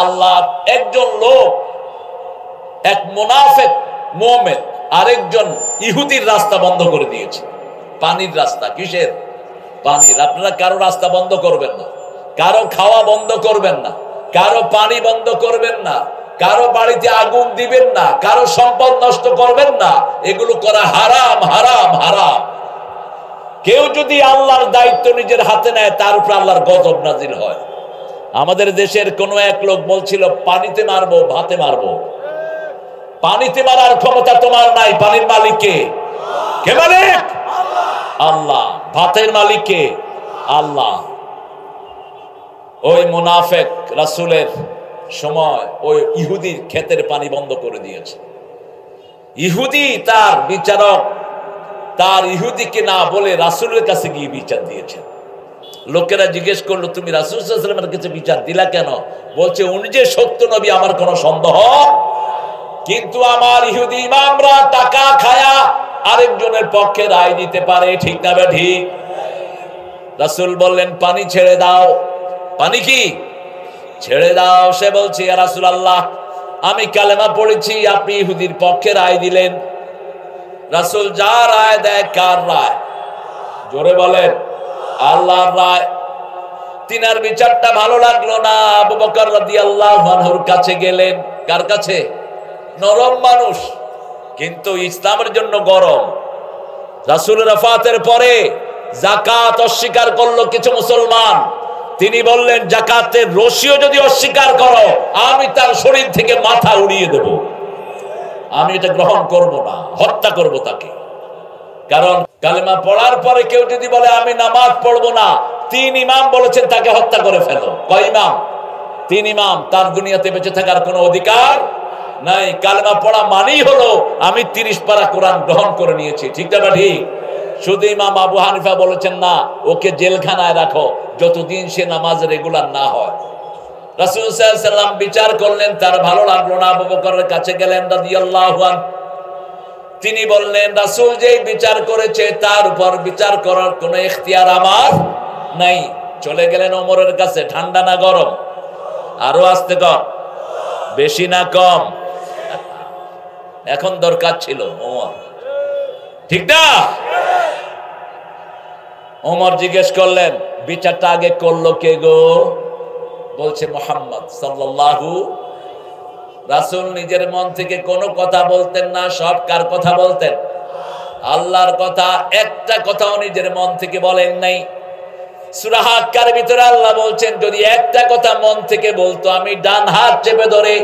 আল্লাহ। একজন লোক, এক মুনাফিক মুমিন আরেকজন ইহুদির রাস্তা বন্ধ করে দিয়েছে। পানির রাস্তা। কিসের? পানির। আপনারা কারো রাস্তা বন্ধ করবেন না, কারো খাওয়া বন্ধ করবেন না, কারো পানি বন্ধ করবেন না, কারো বাড়িতে আগুন দিবেন না, কারো সম্পদ নষ্ট করবেন না। এগুলো করা হারাম, হারাম, হারাম। কেউ যদি আল্লাহর দায়িত্ব নিজের হাতে নেয়, তার উপর আল্লাহর গজব নাজিল হয়। আমাদের দেশের কোন এক লোক বলছিল পানিতে মারবো, ভাতে মারবো। পানিতে মারার ক্ষমতা তোমার নাই, পানির মালিক কে? কে মালিক? আল্লাহ। ভাতের মালিক কে? আল্লাহ। ওই মুনাফিক রাসূলের সময় ওই ইহুদির ক্ষেতের পানি বন্ধ করে দিয়েছে। ইহুদি তার বিচারক, তার ইহুদিকে না বলে রাসূলের কাছে গিয়ে বিচার দিয়েছে। লোকেরা জিজ্ঞেস করলো তুমি রাসূল সাল্লাল্লাহু আলাইহি ওয়াসাল্লামের কাছে বিচার দিলা কেন? বলছে উনি যে সত্য নবী আমার কোনো সন্দেহ, কিন্তু আমার ইহুদি ইমামরা টাকা খায়া আরেকজনের পক্ষে রায় দিতে পারে। ঠিক না বে ঠিক? রাসূল বললেন পানি ছেড়ে দাও। পানি কি? ছেড়ে দাও। সে বলছে ইয়া রাসূলুল্লাহ আমি কালেমা পড়েছি, আপনি ইহুদির পক্ষে রায় দিলেন। রাসূল যা রায় দেয়, কার রায়? জোরে বলেন। আল্লাহর রায়। তিনার বিচারটা ভালো লাগলো না। আবু বকর রাদিয়াল্লাহু আনহুর কাছে গেলেন। কার কাছে? নরম মানুষ, কিন্তু ইসলামের জন্য গরম। রাসূলের ওফাতের পরে যাকাত অস্বীকার করলো কিছু মুসলমান। তিনি বললেন যাকাতের রশিও যদি অস্বীকার করো, আমি তার শরীর থেকে মাথা উড়িয়ে দেব। আমি এটা গ্রহণ করব না, হত্যা করব তাকে। কারণ কালেমা পড়ার পরে কেউ যদি বলে আমি নামাজ পড়বো না, 3 ইমাম বলেছেন তাকে হত্যা করে ফেলো। কয় ইমাম? 3 ইমাম। তার দুনিয়াতে বেঁচে থাকার কোনো অধিকার নাই। কালেমা পড়া মানেই হলো আমি 30 পারা কোরআন গ্রহণ করে নিয়েছি। ঠিক না ঠিক? শুধু ইমাম আবু হানিফা বলেছেন না, ওকে জেলখানায় রাখো যতদিন সে নামাজ রেগুলার না হয়। রাসূল সাল্লাল্লাহু আলাইহি ওয়াসাল্লাম বিচার করলেন, তার ভালো লাগলো না। আবু বকরের কাছে গেলেন রাদিয়াল্লাহু আনহু। তিনি বললেন, রাসূল যেই বিচার করেছে তার উপর বিচার করার কোনো ইখতিয়ার আমার নাই। চলে গেলেন ওমরের কাছে। ঠান্ডা না গরম? আরো আসতে কম, বেশি না কম? এখন দরকার ছিল ওমর, ঠিক না? ওমর জিজ্ঞেস করলেন, বিচারটা আগে করলো কে গো? বলছে মুহাম্মদ সাল্লাল্লাহু। রাসূল নিজের মন থেকে কোনো কথা বলতেন না, সব কার কথা বলতেন? আল্লাহর কথা। একটা কথাও নিজের মন থেকে বলেন নাই। সূরা হাক্কার ভিতরে আল্লাহ বলছেন, যদি একটা কথা মন থেকে বলতো আমি ডান হাত চেপে ধরে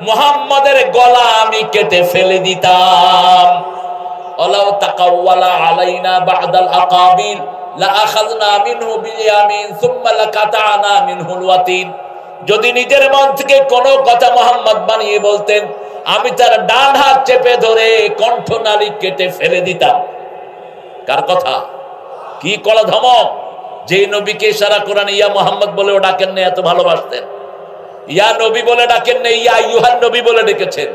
মুহাম্মাদের গলা আমি কেটে ফেলে দিতাম। আলাউ তাকাওয়ালা আলাইনা বা'দাল আকাবিল লা আখাযনা মিনহু বিল ইয়ামিন সুম্মা লাকাতানা মিনহুল ওয়াতিন। যদি নিজের মন থেকে কোনো কথা মুহাম্মদ বানিয়ে বলতেন, আমি তার ডান হাত চেপে ধরে কণ্ঠনালী কেটে ফেলে দিতাম। কার কথা? কি কলা ধমক! যে নবীকে সারা কোরআন ইয়া মুহাম্মদ বলে ও ডাকেন না, এত ভালোবাসতেন। ইয়া নবী বলে ডাকেন না, ইয়া আইয়ুহান নবী বলে ডেকেছেন।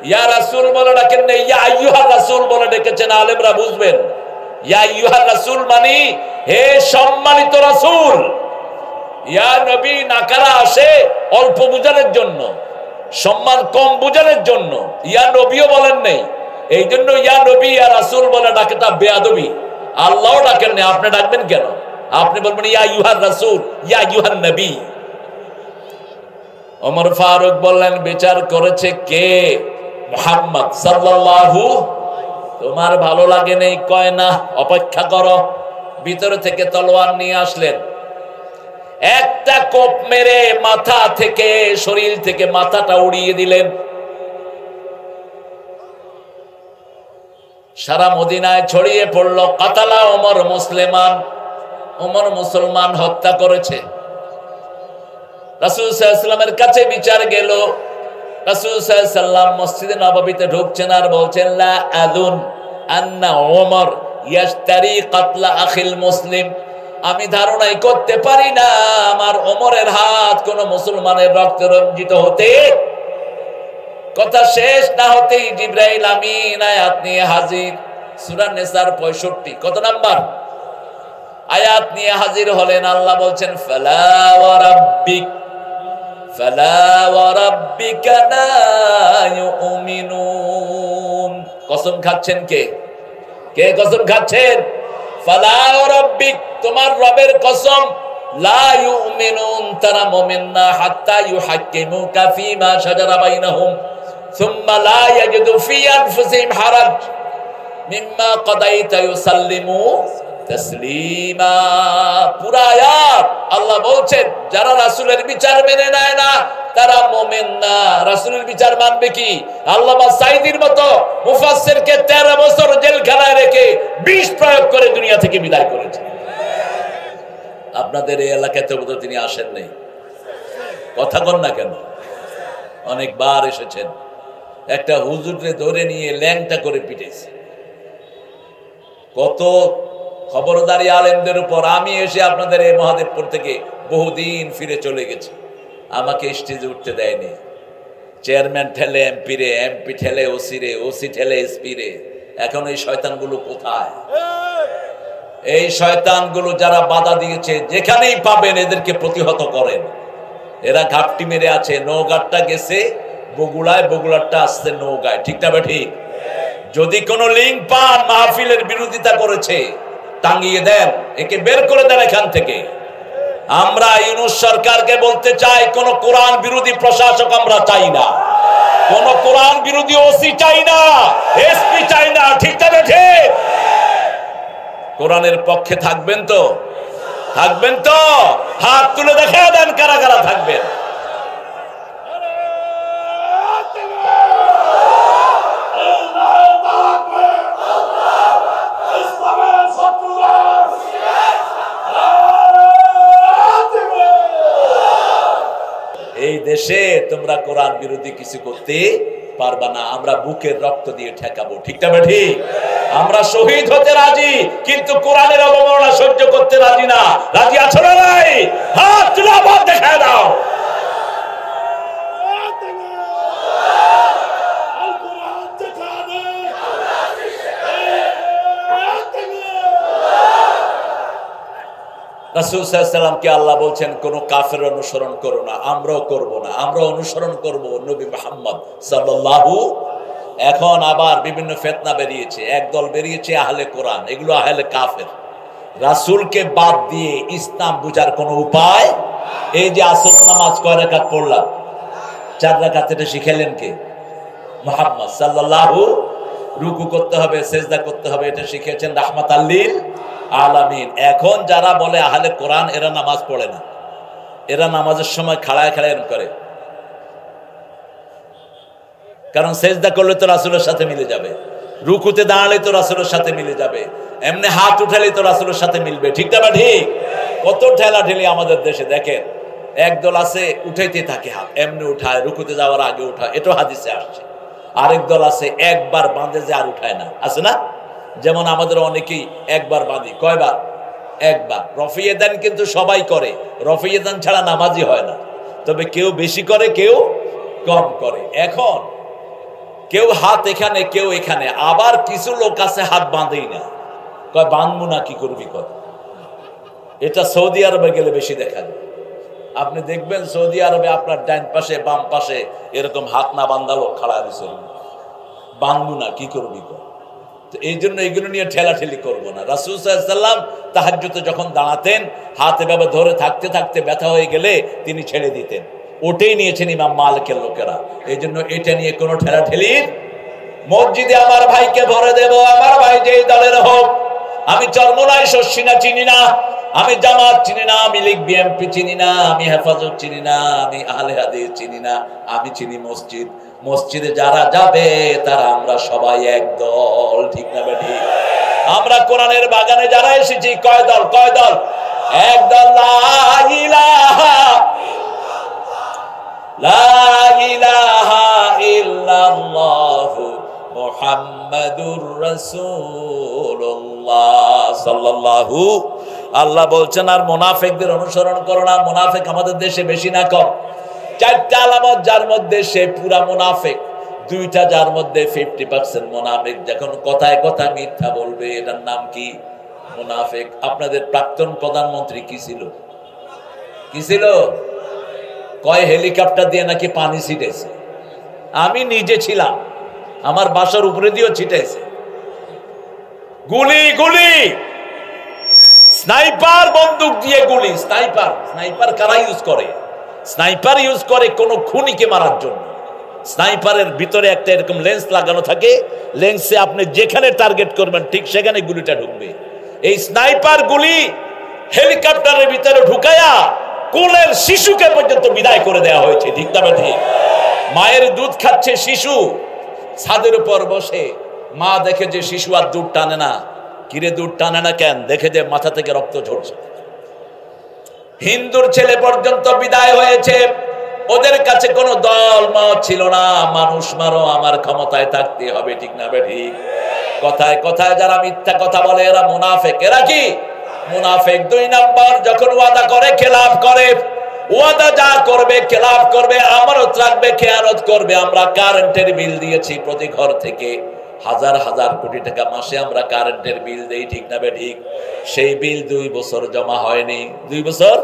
ইয়া রাসূল বলে ডাকেন না, ইয়া আইয়ুহার রাসূল বলে ডেকেছেন। আলেমরা বুঝবেন, ইয়া আইয়ুহার রাসূল মানে হে সম্মানিত রাসূল। ইয়া নবী নাকারা আসে অল্প বুঝানোর জন্য, সম্মান কম বুঝানোর জন্য। ইয়া নবীও বলেন নাই, এই জন্য ইয়া নবী ইয়া রাসূল বলে ডাকেটা বেয়াদবি। আল্লাহও ডাকেন না, আপনি ডাকবেন কেন? আপনি বলবেন ইয়া আইয়ুহার রাসূল, ইয়া আইয়ুহান নবী। ওমর ফারুক বললেন, বিচার করেছে কে? মুহাম্মদ সাল্লাল্লাহু। তোমার ভালো লাগে নেই? কয় না, অপেক্ষা করো। ভিতরে থেকে তলোয়ার নিয়ে আসলেন, একটা কোপ মেরে মাথা থেকে, শরীর থেকে মাথাটা উড়িয়ে দিলেন। সারা মদিনায় ছড়িয়ে পড়লো, কাতালা ওমর মুসলিমান। ওমর মুসলমান হত্যা করেছে। রাসূল সাল্লাল্লাহু আলাইহি ওয়াসাল্লামের কাছে বিচার গেল। রাসূল সাল্লাল্লাহু আলাইহি ওয়াসাল্লাম মসজিদে নববীতে ঢুকছেন আর বলছেন, লা আযুন আন্না ওমর ইয়াশতারি কাতলা আখিল মুসলিম। আমি ধারণাই করতে পারি না আমার ওমরের হাত কোন মুসলমানের রক্তে রঞ্জিত হতে। কথা শেষ না হতেই জিবরাইল আমিন আয়াত নিয়ে হাজির। সূরা নিসার 65 কত নাম্বার আয়াত নিয়ে হাজির হলেন। আল্লাহ বলছেন, ফালা ওয়া রাব্বিক ফালা ওয়া রাব্বিকা লা ইউমিনুন। কসম খাচ্ছেন কে? কে কসম খাচ্ছেন? ফালা ওয়া রাব্বিক, তোমার রবের কসম। লা ইউমিনুন, তারা মুমিন না। হাত্তা ইউহাক্কিমুকা ফীমা শাজারা বাইনাহুম সুম্মা লা ইয়াজিদু ফী আনফুসিহিম হারাজ মিম্মা কাদাইতা ইউসাল্লিমু তাসলিমা। পুরা আয়াত আল্লাহ বলছেন, যারা রাসূলের বিচার মেনে নেয় না তারা মুমিন না। রাসূলের বিচার মানবে কি? আল্লামা সাঈদীর মতো মুফাসসিরকে 13 বছর জেলখানায় রেখে বিষ প্রয়োগ করে দুনিয়া থেকে বিদায় করেছে। আপনাদের এই এলাকাতে বোধহয় তিনি আসেন নাই। কথা বল না কেন? অনেকবার এসেছেন। একটা হুজুরকে ধরে নিয়ে ল্যাংটা করে পিটেছে। কত খবরদারি আলেমদের উপর। আমি এসে আপনাদের এই মহাদেবপুর থেকে বহুদিন ফিরে চলে গেছি, আমাকে স্টেজে উঠতে দেয়নি। চেয়ারম্যান ঠেলে এমপি রে, এমপি ঠেলে ওসি রে, ওসি ঠেলে এসপি রে। এখন এই শয়তানগুলো কোথায়? এই শয়তানগুলো যারা বাধা দিয়েছে, যেখানেই পাবেন এদেরকে প্রতিহত করেন। এরা ঘাপটি মেরে আছে। নৌগাঁটা গেছে বগুড়ায়, বগুড়াটা আসছে নৌগাঁয়। ঠিক না ঠিক? যদি কোনো লিঙ্ক পান মাহফিলের বিরোধিতা করেছে, টাঙ্গিয়ে দেন, একে বের করে দেন এখান থেকে। আমরা ইউনূস সরকারকে বলতে চাই, কোন কোরআন বিরোধী প্রশাসক আমরা চাই না, কোন কোরআন বিরোধী ওসি চাই না, এসপি চাই না। ঠিক না ঠিক? কোরআনের পক্ষে থাকবেন তো? থাকবেন তো? হাত তুলে দেখা দেন কারা কারা থাকবেন। দেশে তোমরা কোরআন বিরোধী কিছু করতে পারবা না। আমরা বুকের রক্ত দিয়ে ঠেকাবো, ঠিক না ঠিক? আমরা শহীদ হতে রাজি, কিন্তু কোরআনের অবমাননা সহ্য করতে রাজি না। রাজি আছো না নাই? হাত তুলে আবার দেখায় দাও। রাসূল সাল্লাল্লাহু আলাইহি ওয়াসাল্লামকে আল্লাহ বলছেন কোন কাফের অনুসরণ করো না, আমরাও করব না, আমরা অনুসরণ করব নবী মুহাম্মদ সাল্লাল্লাহু। এখন আবার বিভিন্ন ফিতনা বেরিয়েছে, একদল বেরিয়েছে আহলে কোরআন, এগুলো আহলে কাফের। রাসূলকে বাদ দিয়ে ইসলাম বুঝার কোনো উপায়? এই যে আসর নামাজ কয় রাকাত পড়লাম, 4 রাকাত, এটা শিখাইলেন কে? মুহাম্মদ সাল্লাল্লাহু। রুকু করতে হবে, সেজদা করতে হবে, এটা শিখিয়েছেন রাহমাতাল লিল আলামিন। এখন যারা বলে আহলে কোরআন, এরা নামাজ পড়ে না, এরা নামাজের সময় খাড়ায় খাড়ায় করে, কারণ সেজদা করলে তো রাসূলের সাথে মিলে যাবে, রুকুতে দাঁড়ালে তো রাসূলের সাথে মিলে যাবে, এমনি হাত উঠালে তো রাসূলের সাথে মিলবে, ঠিক না ঠিক? কত ঠেলা ঠেলি আমাদের দেশে দেখেন। একদল আছে উঠাইতে থাকে হাত, এমনি উঠায়, রুকুতে যাওয়ার আগে উঠায়, এটা হাদিসে আসছে। আরেক দল আছে একবার বাঁধে যে আর উঠায় না, আছে না? যেমন আমাদের অনেকেই একবার বাঁধি, কয়বার? একবার। রফিয়ে দেন কিন্তু সবাই করে, রফিয়ে দেন ছাড়া নামাজই হয় না। তবে কেউ বেশি করে, কেউ কম করে। এখন কেউ হাত এখানে, কেউ এখানে, আবার কিছু লোক আছে হাত বাঁধেই না, কয় বাঁধবো না, কি করবি কর। এটা সৌদি আরবে গেলে বেশি দেখা যায়। আপনি দেখবেন সৌদি আরবে আপনার ডান পাশে বাম পাশে এরকম হাত না বান্ধা লোক খাড়া দিচ্ছে, বাঁধবো না, কি করবি কর। তো এই জন্য এগুলো নিয়ে ঠেলাঠেলি করবো না। রাসূল সাল্লাল্লাহু আলাইহি ওয়াসাল্লাম তাহাজ্জুদে যখন দাঁড়াতেন, হাত এভাবে ধরে থাকতে থাকতে ব্যথা হয়ে গেলে তিনি ছেড়ে দিতেন। ওটাই নিয়েছেন ইমাম মালিকের লোকেরা। এই জন্য এটা নিয়ে কোনো ঠেলাঠেলির, মসজিদে আমার ভাইকে ভরে দেব, আমার ভাই যেই দলের হোক, আমি চরমোনাই শর্ষিনা চিনি না, আমি জামাত চিনি না, আমি লীগ বিএনপি চিনি না, আমি হেফাজত চিনি না, আমি আহলে হাদিস চিনি না, আমি চিনি মসজিদ। মসজিদে যারা যাবে তারা আমরা সবাই এক দল, ঠিক না ঠিক? আমরা কোরআনের বাগানে যারা এসেছি, কয় দল? কয় দল? এক দল। লা ইলাহা ইল্লাল্লাহু মুহাম্মাদুর রাসূলুল্লাহ সাল্লাল্লাহু। আল্লাহ বলছেন আর মুনাফিকদের অনুসরণ করো না। মুনাফিক আমাদের দেশে বেশি না কম? 4টা আলামত, যার মধ্যে সে পুরা মুনাফিক। 2টা যার মধ্যে 50% মুনাফিক, যখন কথায় কথা মিথ্যা বলবে, এটার নাম কি? মুনাফিক। আপনাদের প্রাক্তন প্রধানমন্ত্রী কি ছিল? কি ছিল? কয় হেলিকপ্টার দিয়ে নাকি পানি ছিটেছে। আমি নিজে ছিলাম, আমার বাসার উপরে দিয়েও ছিটেছে। গুলি গুলি, স্নাইপার বন্দুক দিয়ে গুলি। স্নাইপার, স্নাইপার কারা ইউজ করে? স্নাইপার ইউজ করে কোন খুনিকে মারার জন্য। স্নাইপারের ভিতরে একটা এরকম লেন্স লাগানো থাকে, লেন্সে আপনি যেখানে টার্গেট করবেন ঠিক সেখানে গুলিটা ঢুকবে। এই স্নাইপার গুলি হেলিকপ্টারের ভিতরে ঢুকায়া কোলের শিশুকে পর্যন্ত বিদায় করে দেওয়া হয়েছে, ঠিক না ঠিক? মায়ের দুধ খাচ্ছে শিশু, ছাদের উপর বসে মা দেখে যে শিশু আর দুধ টানে না। কিরে দুধ টানে না কেন? দেখে যে মাথা থেকে রক্ত ঝরছে। হিন্দুর ছেলে পর্যন্ত বিদায় হয়েছে। ওদের কাছে কোনো দল মত ছিল না, মানুষ মারো, আমার ক্ষমতায় থাকতে হবে, ঠিক না ঠিক? কথায় কথায় যারা মিথ্যা কথা বলে এরা মুনাফিক। এরা কি? মুনাফিক। 2 নাম্বার, যখন ওয়াদা করে খেলাফ করে। ওয়াদা যা করবে খেলাফ করবে, আমানত রাখবে, খেয়ানত করবে। আমরা কারেন্টের বিল দিয়েছি, প্রতি ঘর থেকে হাজার হাজার কোটি টাকা মাসে আমরা কারেন্টের বিল দেই, ঠিক না ঠিক? সেই বিল 2 বছর জমা হয়নি। 2 বছর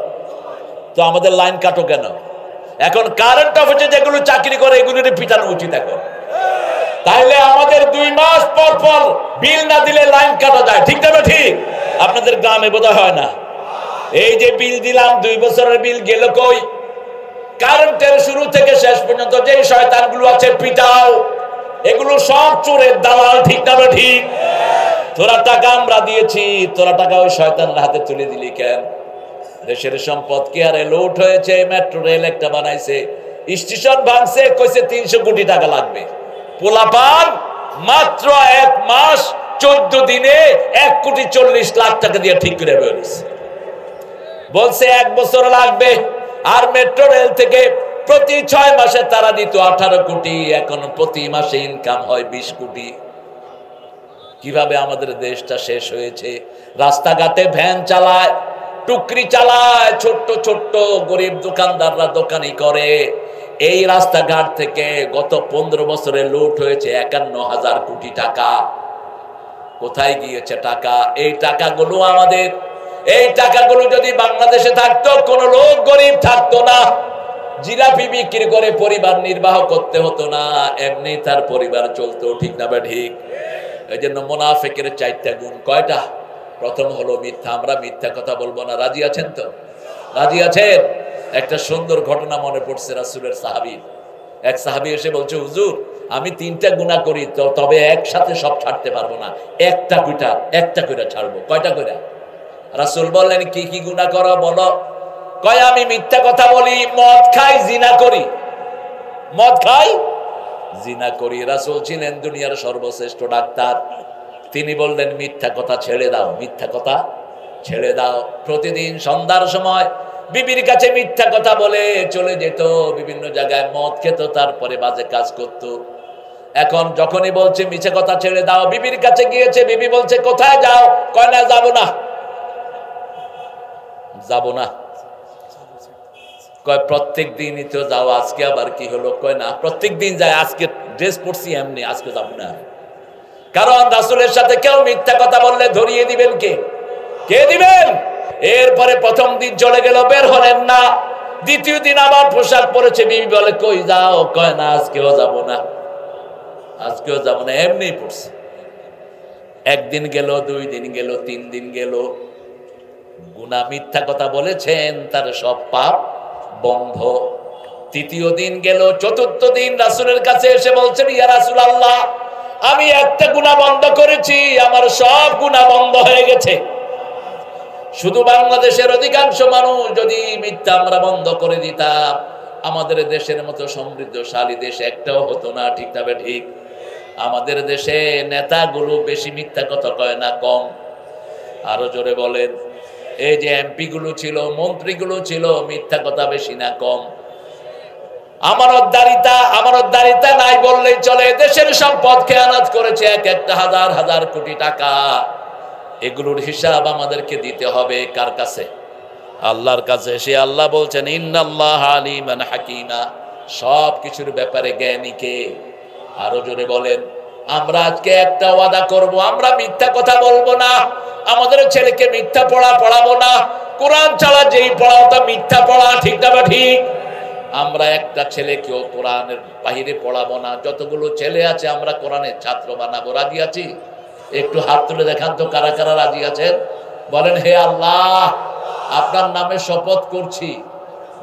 তো আমাদের লাইন কাটো কেন? এখন কারেন্ট অফিসে যেগুলো চাকরি করে এগুলোর পিটানো উচিত এখন। তাহলে আমাদের 2 মাস পর পর বিল না দিলে লাইন কাটা যায়, ঠিক না ঠিক? আপনাদের গ্রামে বোধহয় হয় না। এই যে বিল দিলাম, 2 বছরের বিল গেল কই? কারেন্টের শুরু থেকে শেষ পর্যন্ত যে শয়তানগুলো আছে পিটাও, এগুলো সব চোরের দালাল, ঠিক না ঠিক? তোরা টাকা আমরা দিয়েছি, তোরা টাকা ওই শয়তানের হাতে তুলে দিলি কেন? দেশের সম্পদ কি আরে লুট হয়েছে? মেট্রো রেল একটা বানাইছে, স্টেশন ভাঙছে, কইছে 300 কোটি টাকা লাগবে। পোলাপান মাত্র 1 মাস 14 দিনে 1,40,00,000 টাকা দিয়ে ঠিক করে বেরিয়েছে। বলছে 1 বছর লাগবে। আর মেট্রো রেল থেকে প্রতি 6 মাসে তারা দিত 18 কোটি, এখন প্রতি মাসে ইনকাম হয় 20 কোটি। কিভাবে আমাদের দেশটা শেষ হয়েছে? রাস্তাঘাটে ভ্যান চালায়, টুকরি চালায়, ছোট্ট ছোট্ট গরিব দোকানদাররা দোকানি করে। এই রাস্তাঘাট থেকে গত 15 বছরে লুট হয়েছে 51,000 কোটি টাকা। কোথায় গিয়েছে টাকা? এই টাকাগুলো আমাদের, এই টাকাগুলো যদি বাংলাদেশে থাকতো, কোন লোক গরিব থাকতো না। জিলাপি বিক্রি করে পরিবার নির্বাহ করতে হতো না, এমনি তার পরিবার চলতো। ঠিক না ঠিক? এই জন্য মুনাফিকের 4টা গুণ। কয়টা? প্রথম হলো মিথ্যা। আমরা মিথ্যা কথা বলবো না। রাজি আছেন তো? রাজি আছেন? একটা সুন্দর ঘটনা মনে পড়ছে রাসূলের সাহাবী। এক সাহাবী এসে বলছে, হুজুর আমি 3টা গুনাহ করি, তবে একসাথে সব ছাড়তে পারবো না, একটা করে ছাড়বো। কয়টা করে? রাসূল বললেন, কি কি গুনাহ করো বলো? কয়, আমি মিথ্যা কথা বলি, মদ খাই, জিনা করি। মদ খাই, জিনা করি। রাসূল ছিলেন দুনিয়ার সর্বশ্রেষ্ঠ ডাক্তার। তিনি বললেন, মিথ্যা কথা ছেড়ে দাও, মিথ্যা কথা ছেড়ে দাও। প্রতিদিন সন্ধ্যার সময় বিবির কাছে মিথ্যা কথা বলে চলে যেত, বিভিন্ন জায়গায় মদ খেত, তারপরে বাজে কাজ করত। এখন যখনই বলছে মিছে কথা ছেড়ে দাও, বিবির কাছে গিয়েছে, বিবি বলছে কোথায় যাও? কয় না, যাবো না। যাবো না। কয় প্রত্যেক দিনই তো যাও, আজকে আবার কি হলো? কয় না, প্রত্যেক দিন যায়, আজকে ড্রেস পরছি এমনি, আজকে যাবো না। কারণ রাসূলের সাথে কেউ মিথ্যা কথা বললে ধরিয়ে দিবেন কে? কে দিবেন? এরপরে প্রথম দিন চলে গেল, বের হলেন না। দ্বিতীয় দিন আবার পোশাক পরেছে, বিবি বলে কই যাও? কয় না, আজকেও যাব না, আজকেও যাব না, এমনি পড়ছে। একদিন গেল, 2 দিন গেল, 3 দিন গেল, গুনাহ মিথ্যা কথা বলেছেন, তার সব পাপ বন্ধ। তৃতীয় দিন গেল, চতুর্থ দিন রাসূলের কাছে এসে বলছেন, ইয়া রাসূলুল্লাহ, আমি একটা গুনাহ বন্ধ করেছি, আমার সব গুনাহ বন্ধ হয়ে গেছে। শুধু বাংলাদেশের অধিকাংশ মানুষ যদি মিথ্যা আমরা বন্ধ করে দিতাম, আমাদের দেশের মতো সমৃদ্ধশালী দেশ একটাও হতো না। ঠিক না ঠিক? আমাদের দেশে নেতাগুলো বেশি মিথ্যা কথা কয় না, কম? আরো জোরে বলেন। এই যে এমপি গুলো ছিল, মন্ত্রীগুলো ছিল, মিথ্যা কথা বেশি না কম? আমানতদারিতা নাই বললেই চলে। দেশের সম্পদ খেয়ানত করেছে, একটা হাজার হাজার কোটি টাকা। এগুলোর হিসাব আমাদেরকে দিতে হবে কার কাছে? আল্লাহর কাছে। সে আল্লাহ বলছেন, ইন্নাল্লাহা আলিমান হাকিমা, সব কিছুর ব্যাপারে জ্ঞানী কে? আরো জোরে বলেন। আমরা আজকে একটা ওয়াদা করব, আমরা মিথ্যা কথা বলবো না, আমাদের ছেলেকে মিথ্যা পড়াবো না, কোরআন ছাড়া যেই পড়াও তা মিথ্যা পড়া। ঠিক না ঠিক? আমরা একটা ছেলেকেও কোরআনের বাহিরে পড়াবো না। যতগুলো ছেলে আছে আমরা কোরআনের ছাত্র বানাবো। রাজি আছি? একটু হাত তুলে দেখান তো কারা কারা রাজি আছেন। বলেন, হে আল্লাহ, আপনার নামে শপথ করছি,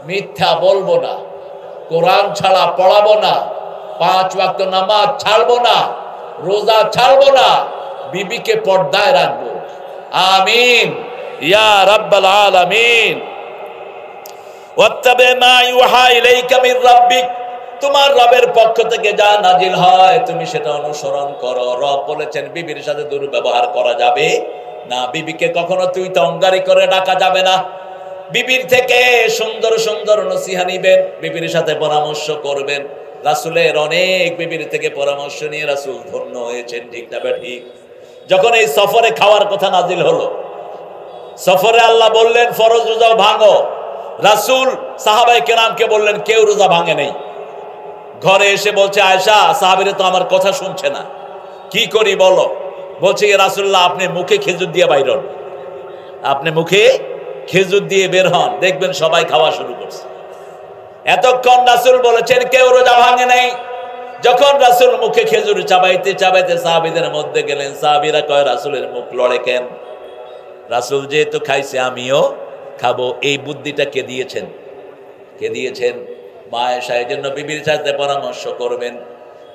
মিথ্যা বলবো না, কোরআন ছাড়া পড়াবো না, 5 ওয়াক্ত নামাজ ছাড়বো না, রোজা ছাড়বো না, বিবিকে পর্দায় রাখবো। আমিন ইয়া রাব্বাল আলামিন। ওয়াত্তাবি মা ইউহা ইলাইকা মির রাব্বিক, তোমার রবের পক্ষ থেকে যা নাজিল হয় তুমি সেটা অনুসরণ করো। রব বলেছেন বিবির সাথে দুর্ব্যবহার করা যাবে না, বিবিকে কখনো তুই তঙ্গারি করে ডাকা যাবে না। বিবির থেকে সুন্দর সুন্দর নসিহা নিবেন, বিবির সাথে পরামর্শ করবেন। রাসূলের অনেক বিবির থেকে পরামর্শ নিয়ে রাসূল ধন্য হয়েছেন। ঠিক না ঠিক? যখন এই সফরে খাওয়ার কথা নাজিল হলো, সফরে আল্লাহ বললেন ফরজ রোজা ভাঙো, রাসূল সাহাবায়ে কেরামকে বললেন কেউ রোজা ভাঙে নাই। ঘরে এসে বলছে, আয়েশা, সাহাবীরা তো আমার কথা শুনছে না, কি করি বলো? বলছে, রাসূলুল্লাহ, আপনি মুখে খেজুর দিয়ে বাইর হন, আপনি মুখে খেজুর দিয়ে বের হন, দেখবেন সবাই খাওয়া শুরু করছে। এতক্ষণ রাসূল বলেছেন কেউ রোজা ভাঙে নাই। যখন রাসূল মুখে খেজুর চাবাইতে চাবাইতে সাহাবীদের মধ্যে গেলেন, সাহাবীরা কয়, রাসূলের মুখ লড়ে কেন? রাসূল যেহেতু খাইছে আমিও খাবো। এই বুদ্ধিটা কে দিয়েছেন? কে দিয়েছেন? মা আয়েশা। এই জন্য বিবির সাথে পরামর্শ করবেন।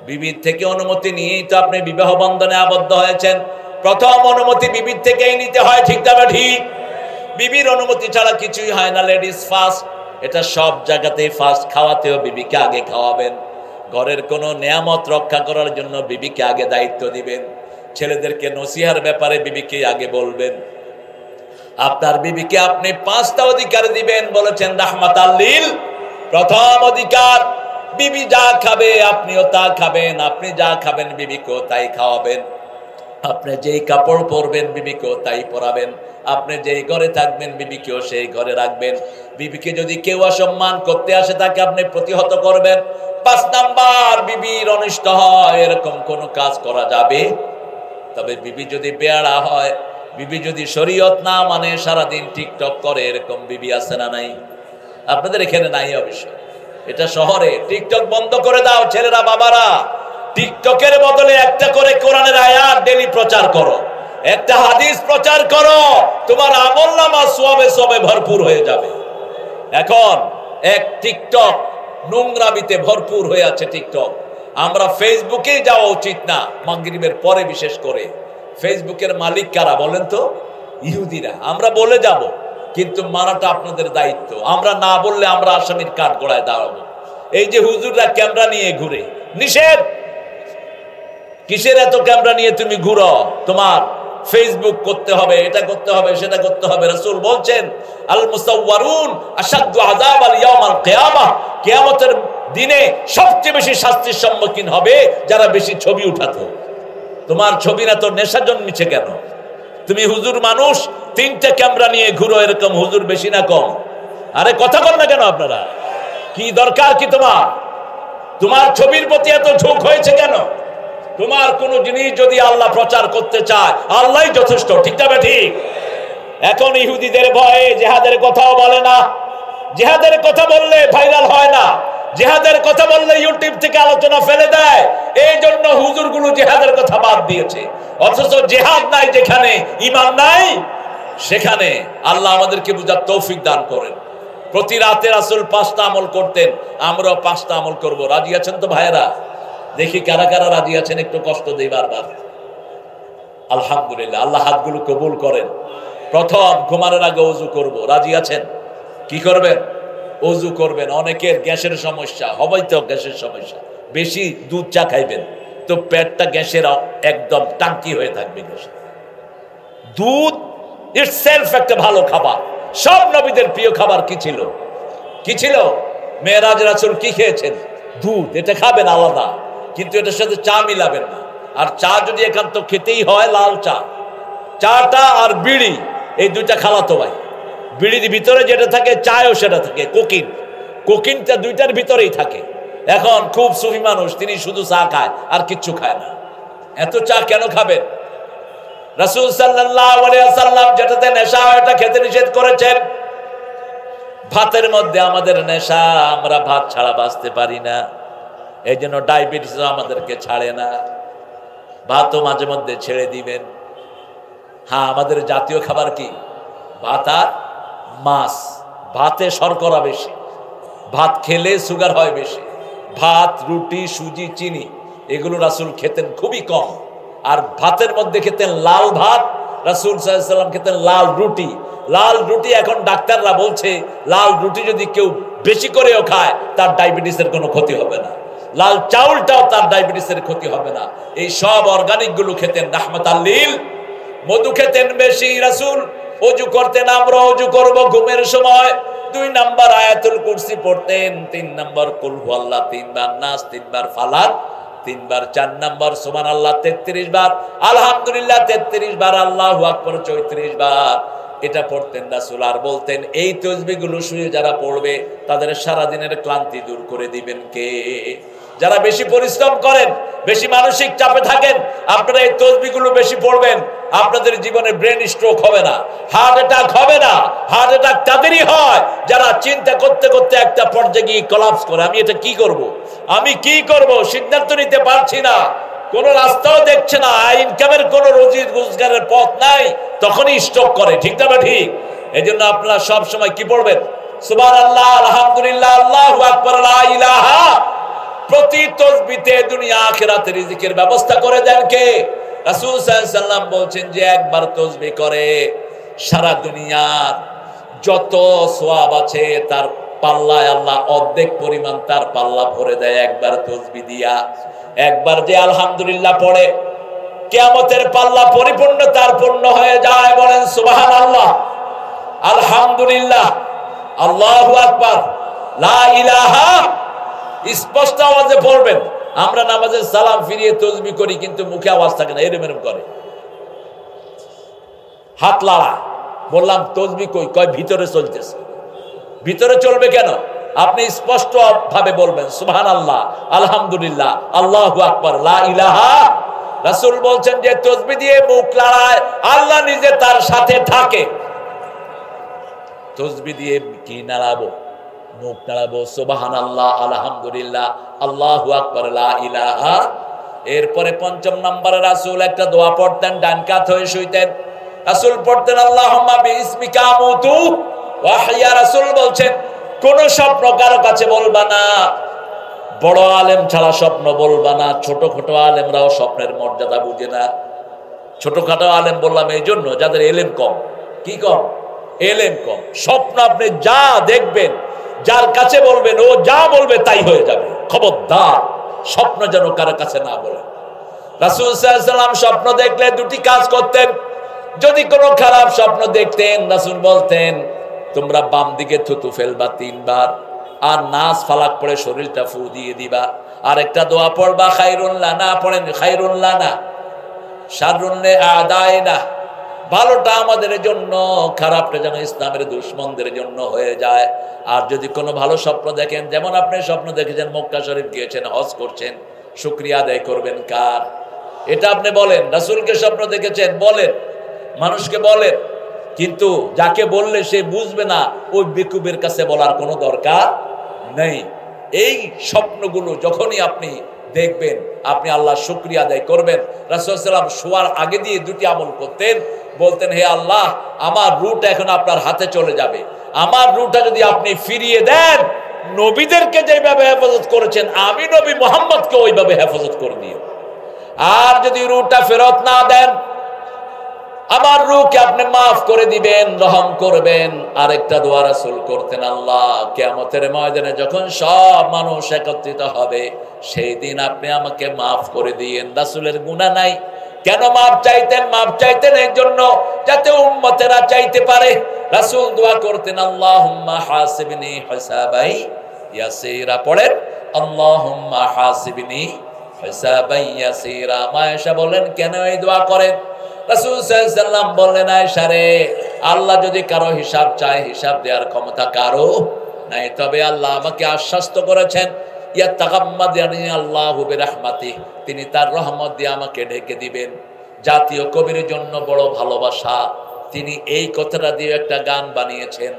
বিবির থেকে অনুমতি নিয়েই তো আপনি বিবাহ বন্ধনে আবদ্ধ হয়েছেন। প্রথম অনুমতি বিবির থেকেই নিতে হয়। ঠিক না ঠিক? বিবির অনুমতি ছাড়া কিছুই হয় না। লেডিস ফার্স্ট, এটা সব জায়গাতেই ফার্স্ট। খাওয়াতেও বিবিকে আগে খাওয়াবেন। ঘরের কোনো নিয়ামত রক্ষা করার জন্য বিবিকে আগে দায়িত্ব দিবেন। ছেলেদেরকে নসিহার ব্যাপারে বিবিকে আগে বলবেন। আপনার বিবিকে আপনি 5টা অধিকার দিবেন। বলেছেন রাহমাতাল লিল প্রথম অধিকার, বিবি যা খাবে আপনিও তা খাবেন, আপনি যা খাবেন বিবিকেও তাই খাওয়াবেন, আপনি যেই কাপড় পরবেন বিবিকেও তাই পরাবেন, আপনি যেই ঘরে থাকবেন বিবিকেও সেই ঘরে রাখবেন। বিবিকে যদি কেউ অসম্মান করতে আসে তাকে আপনি প্রতিহত করবেন। 5 নাম্বার, বিবির অনিষ্ট হয় এরকম কোনো কাজ করা যাবে। তবে বিবি যদি বেয়াড়া হয়, বিবি যদি শরীয়ত না মানে সারাদিন টিকটক করে, এরকম বিবি আছে না নাই? আপনাদের এখানে নাই অবশ্য, এটা শহরে। টিকটক বন্ধ করে দাও ছেলেরা, বাবারা। টিকটকের বদলে একটা করে কোরআনের আয়াত ডেলি প্রচার করো, একটা হাদিস প্রচার করো, তোমার আমলনামা সওয়াবে সওয়াবে ভরপুর হয়ে যাবে। এখন এক টিকটক নোংরামিতে ভরপুর হয়ে আছে টিকটক। আমরা ফেসবুকে যাওয়া উচিত না, মাগরিবের পরে বিশেষ করে। ফেসবুকের মালিক কারা বলেন তো? ইহুদিরা। আমরা বলে যাব, কিন্তু মানাটা আপনাদের দায়িত্ব। আমরা না বললে আমরা আসামির কাঠ গড়ায় দাঁড়াবো। এই যে হুজুররা ক্যামেরা নিয়ে ঘুরে, নিষেধ। কিসের এত ক্যামেরা নিয়ে তুমি ঘুরো? তোমার ফেসবুক করতে হবে, এটা করতে হবে, সেটা করতে হবে। রাসূল বলছেন আল মুসাওয়ারুন আশাদ্দু আযাবাল ইয়াউমাল কিয়ামাহ, কিয়ামতের দিনে সবচেয়ে বেশি শাস্তির সম্মুখীন হবে যারা বেশি ছবি উঠাতো। তোমার ছবি না তো নেশা জন্মিছে কেন? তুমি হুজুর মানুষ, 3টে ক্যামেরা নিয়ে ঘুরো, এরকম হুজুর বেশি না কম? আরে কথা বল না কেন আপনারা? কি দরকার কি তোমার? তোমার ছবির প্রতি এত ঝোঁক হয়েছে কেন? তোমার কোন জিনিস যদি আল্লাহ প্রচার করতে চায়, আল্লাহই যথেষ্ট, ঠিক না ঠিক? এখন ইহুদিদের ভয়ে জিহাদের কথাও বলে না। জিহাদের কথা বললে ভাইরাল হয় না, জিহাদের কথা বললে ইউটিউব থেকে আলোচনা ফেলে দেয়। এই জন্য হুজুরগুলো জিহাদের কথা বাদ দিয়েছে। অথচ জিহাদ নাই যেখানে, ঈমান নাই সেখানে। আল্লাহ আমাদেরকে বুঝার তৌফিক দান করেন। প্রতি রাতে রাসূল 5টা আমল করতেন, আমরাও 5টা আমল করব। রাজি আছেন তো ভাইয়েরা? দেখি কারা কারা রাজি আছেন, একটু কষ্ট দেই বারবার। আলহামদুলিল্লাহ, আল্লাহ হাতগুলো কবুল করেন। প্রথম, ঘুমানোর আগে ওযু করব। রাজি আছেন? কি করবেন? ওযু করবেন। অনেকের গ্যাসের সমস্যা, হবেই তো গ্যাসের সমস্যা, বেশি দুধ চা খাইবেন তো পেটটা গ্যাসের একদম টাঙ্কি হয়ে থাকবে। দুধ ইটসেলফ একটা ভালো খাবার। সব নবীদের প্রিয় খাবার কি ছিল? কি ছিল? মেরাজ রাসূল কি খেয়েছেন? দুধ। এটা খাবেন আলাদা, কিন্তু এটার সাথে চা মিলাবেন না। আর চা যদি একান্ত খেতেই হয়, লাল চা। চাটা আর বিড়ি, এই দুইটা খালাতো ভাই। বিড়ির ভিতরে যেটা থাকে, চায়ও সেটা থাকে। কোকিন, কোকিনটা দুইটার ভিতরেই থাকে। এখন খুব সুফি মানুষ, তিনি শুধু চা খায় আর কিচ্ছু খায় না। এত চা কেন খাবেন? রাসূল সাল্লাল্লাহু আলাইহি ওয়াসাল্লাম যেটাতে নেশা হয় এটা খেতে নিষেধ করেছেন। ভাতের মধ্যে আমাদের নেশা, আমরা ভাত ছাড়া বাঁচতে পারি না। এই জন্য ডায়াবেটিস আমাদেরকে ছাড়ে না। ভাতও মাঝে মধ্যে ছেড়ে দিবেন। হ্যাঁ, আমাদের জাতীয় খাবার কি? ভাত আর মাছ। ভাতে শর্করা বেশি, ভাত খেলে সুগার হয় বেশি। ভাত, রুটি, সুজি, চিনি এগুলো রাসূল খেতেন খুবই কম। আর ভাতের মধ্যে খেতেন লাল ভাত। রাসূল সাল্লাল্লাহু আলাইহি ওয়াসাল্লাম খেতেন লাল রুটি। লাল রুটি, এখন ডাক্তাররা বলছে লাল রুটি যদি কেউ বেশি করেও খায় তার ডায়াবেটিসের কোনো ক্ষতি হবে না। লাল চাউলটাও তার ডায়াবেটিসের ক্ষতি হবে না। এই সব অর্গানিক গুলো খেতেন রাহমাতাল লিল। মধু খেতেন বেশি রাসূল। ওযু করতেন, আমরা ওযু করব ঘুমের সময় 2 নাম্বার আয়াতুল কুরসি পড়তেন, 3 নাম্বার কুল হুয়াল্লাহ, 3 বার নাস, 3 বার ফালাক, 3 বার, 4 নাম্বার সুবহানাল্লাহ 33 বার, আলহামদুলিল্লাহ 33 বার, আল্লাহু আকবার 34 বার। এটা পড়তেন রাসূল। আর বলতেন এই তাসবিহগুলো শুয়ে যারা পড়বে তাদের সারা দিনের ক্লান্তি দূর করে দিবেন কে? যারা বেশি পরিশ্রম করেন, বেশি মানসিক চাপে থাকেন, আপনারা এই তাসবিহগুলো বেশি পড়বেন, আপনাদের জীবনে ব্রেন স্ট্রোক হবে না, হার্ট অ্যাটাক হবে না। হার্ট অ্যাটাক তাদেরই হয় যারা চিন্তা করতে করতে একটা পর্যায়ে গিয়ে কোলাপস করে। আমি এটা কি করব, আমি কি করব, সিদ্ধান্ত নিতে পারছি না, কোন রাস্তাও দেখছে না, ইনকামের কোন রুজি রোজগারের পথ নাই, তখনই স্ট্রোক করে। ঠিক না ঠিক? এই জন্য আপনারা সব সময় কি পড়বেন? সুবহানাল্লাহ, আলহামদুলিল্লাহ, আল্লাহু আকবার, লা ইলাহা। প্রতি তাসবিহতে দুনিয়া আখিরাতের রিজিকের ব্যবস্থা করে দেন কে? রাসূল সাল্লাল্লাহু আলাইহি ওয়াসাল্লাম বলছেন যে একবার তাসবিহ করে সারা দুনিয়ার যত সওয়াব আছে তার পাল্লায় আল্লাহ অর্ধেক পরিমাণ তার পাল্লা ভরে দেয় একবার তাসবিহ দিয়া। একবার যে আলহামদুলিল্লাহ পড়ে কিয়ামতের পাল্লা পরিপূর্ণ তার পূর্ণ হয়ে যায়। বলেন সুবহানাল্লাহ, আলহামদুলিল্লাহ, আল্লাহু আকবার, লা ইলাহা স্পষ্ট আওয়াজে পড়বেন। আমরা নামাজের সালাম ফিরিয়ে তাসবিহ করি, কিন্তু মুখে আওয়াজ থাকে না, এরম এরম করে, হাত লাড়া। বললাম তাসবিহ কই? কয় ভিতরে চলতেছে। ভিতরে চলবে কেন? আপনি স্পষ্ট ভাবে বলবেন সুবহানাল্লাহ, আলহামদুলিল্লাহ, আল্লাহু আকবার, লা ইলাহা। রাসূল বলছেন যে তাসবিহ দিয়ে মুখ লাড়ায় আল্লাহ নিজে তার সাথে থাকে। তাসবিহ দিয়ে কি নাড়াবো? মুখ নাড়াবো সুবহানাল্লাহ, আলহামদুলিল্লাহ, আল্লাহু আকবার, লা ইলাহা। এরপরে ৫ম নম্বরে রাসূল একটা দোয়া পড়তেন, ডান কাত হয়ে শুইতেন। রাসূল পড়তেন আল্লাহুম্মা বিইসমিকা আমুতু ওয়া আহইয়া। রাসূল বলছেন কোন স্বপ্ন কারো কাছে বলবা না, বড় আলেম ছাড়া স্বপ্ন বলবা না। ছোটখাটো আলেমরাও স্বপ্নের মর্যাদা বুঝে না। ছোটখাটো আলেম বললাম এই জন্য যাদের এলেম কম। কি কম? এলেম কম। স্বপ্ন আপনি যা দেখবেন, যার কাছে বলবেন, ও যা বলবে তাই হয়ে যাবে। খবরদার স্বপ্ন যেন কারো কাছে না বলে। রাসূল সাল্লাল্লাহু আলাইহি ওয়াসাল্লাম স্বপ্ন দেখলে দুটি কাজ করতেন। যদি কোনো খারাপ স্বপ্ন দেখতেন, রাসূল বলতেন তোমরা বাম দিকে থুতু ফেলবা 3 বার, আর নাস ফালাক পড়ে শরীরটা ফু দিয়ে দিবা। আর একটা দোয়া পড়বা খায়রুল লানা, পড়েন খায়রুল লানা শাররুল লিআদাইনা। ভালোটা আমাদের জন্য, খারাপটা যেন ইসলামের দুশমনদের জন্য হয়ে যায়। আর যদি কোনো ভালো স্বপ্ন দেখেন, যেমন আপনি স্বপ্ন দেখেছেন মক্কা শরীফ গিয়েছেন, হজ করছেন, শুকরিয়া আদায় করবেন কার? এটা আপনি বলেন। রাসূলকে স্বপ্ন দেখেছেন বলেন, মানুষকে বলেন, কিন্তু যাকে বললে সে বুঝবে না, ওই বেকুবের কাছে বলার কোনো দরকার নেই। এই স্বপ্নগুলো যখনই আপনি দেখবেন, আপনি আল্লাহ শুকরিয়া আদায় করবেন। রাসূল সাল্লাল্লাহু আলাইহি ওয়াসাল্লাম শোয়ার আগে দিয়ে দুটি আমল করতেন। বলতেন হে আল্লাহ, আমার রূহটা এখন আপনার হাতে চলে যাবে, আমার রূহটা যদি আপনি ফিরিয়ে দেন, নবীদেরকে যেভাবে হেফাজত করেছেন আমি নবী মুহাম্মদকে ওইভাবে হেফাজত করে দিও। আর যদি রূহটা ফেরত না দেন, আমার রূহকে আপনি মাফ করে দিবেন, রহম করবেন। আরেকটা দোয়া রাসূল করতেন, আল্লাহ কিয়ামতের ময়দানে যখন সব মানুষ একত্রিত হবে, সেই দিন আপনি আমাকে মাফ করে দিয়েন। রাসূলের গুনাহ নাই, কেন মাফ চাইতেন? মাফ চাইতেন এই জন্য যাতে উম্মতেরা চাইতে পারে। রাসূল দোয়া করতেন আল্লাহুম্মা হাসিবনি হিসাবাই ইয়াসীরা। পড়েন আল্লাহুম্মা হাসিবনি হিসাবাই ইয়াসীরা। মা আয়েশা বলেন কেন এই দোয়া করেন? রাসূল সাল্লাল্লাহু আলাইহি ওয়াসাল্লাম বললেন, আয়েশা রে, আল্লাহ যদি কারো হিসাব চায়, হিসাব দেওয়ার ক্ষমতা কারো নাই। তবে আল্লাহ আমাকে আশ্বস্ত করেছেন ইয়াতাগাম্মাদানি আল্লাহু বিরহমাতিহি, তিনি তার রহমত দিয়ে আমাকে ঢেকে দিবেন। জাতীয় কবির জন্য বড় ভালোবাসা, তিনি এই কথাটা দিয়ে একটা গান বানিয়েছেন।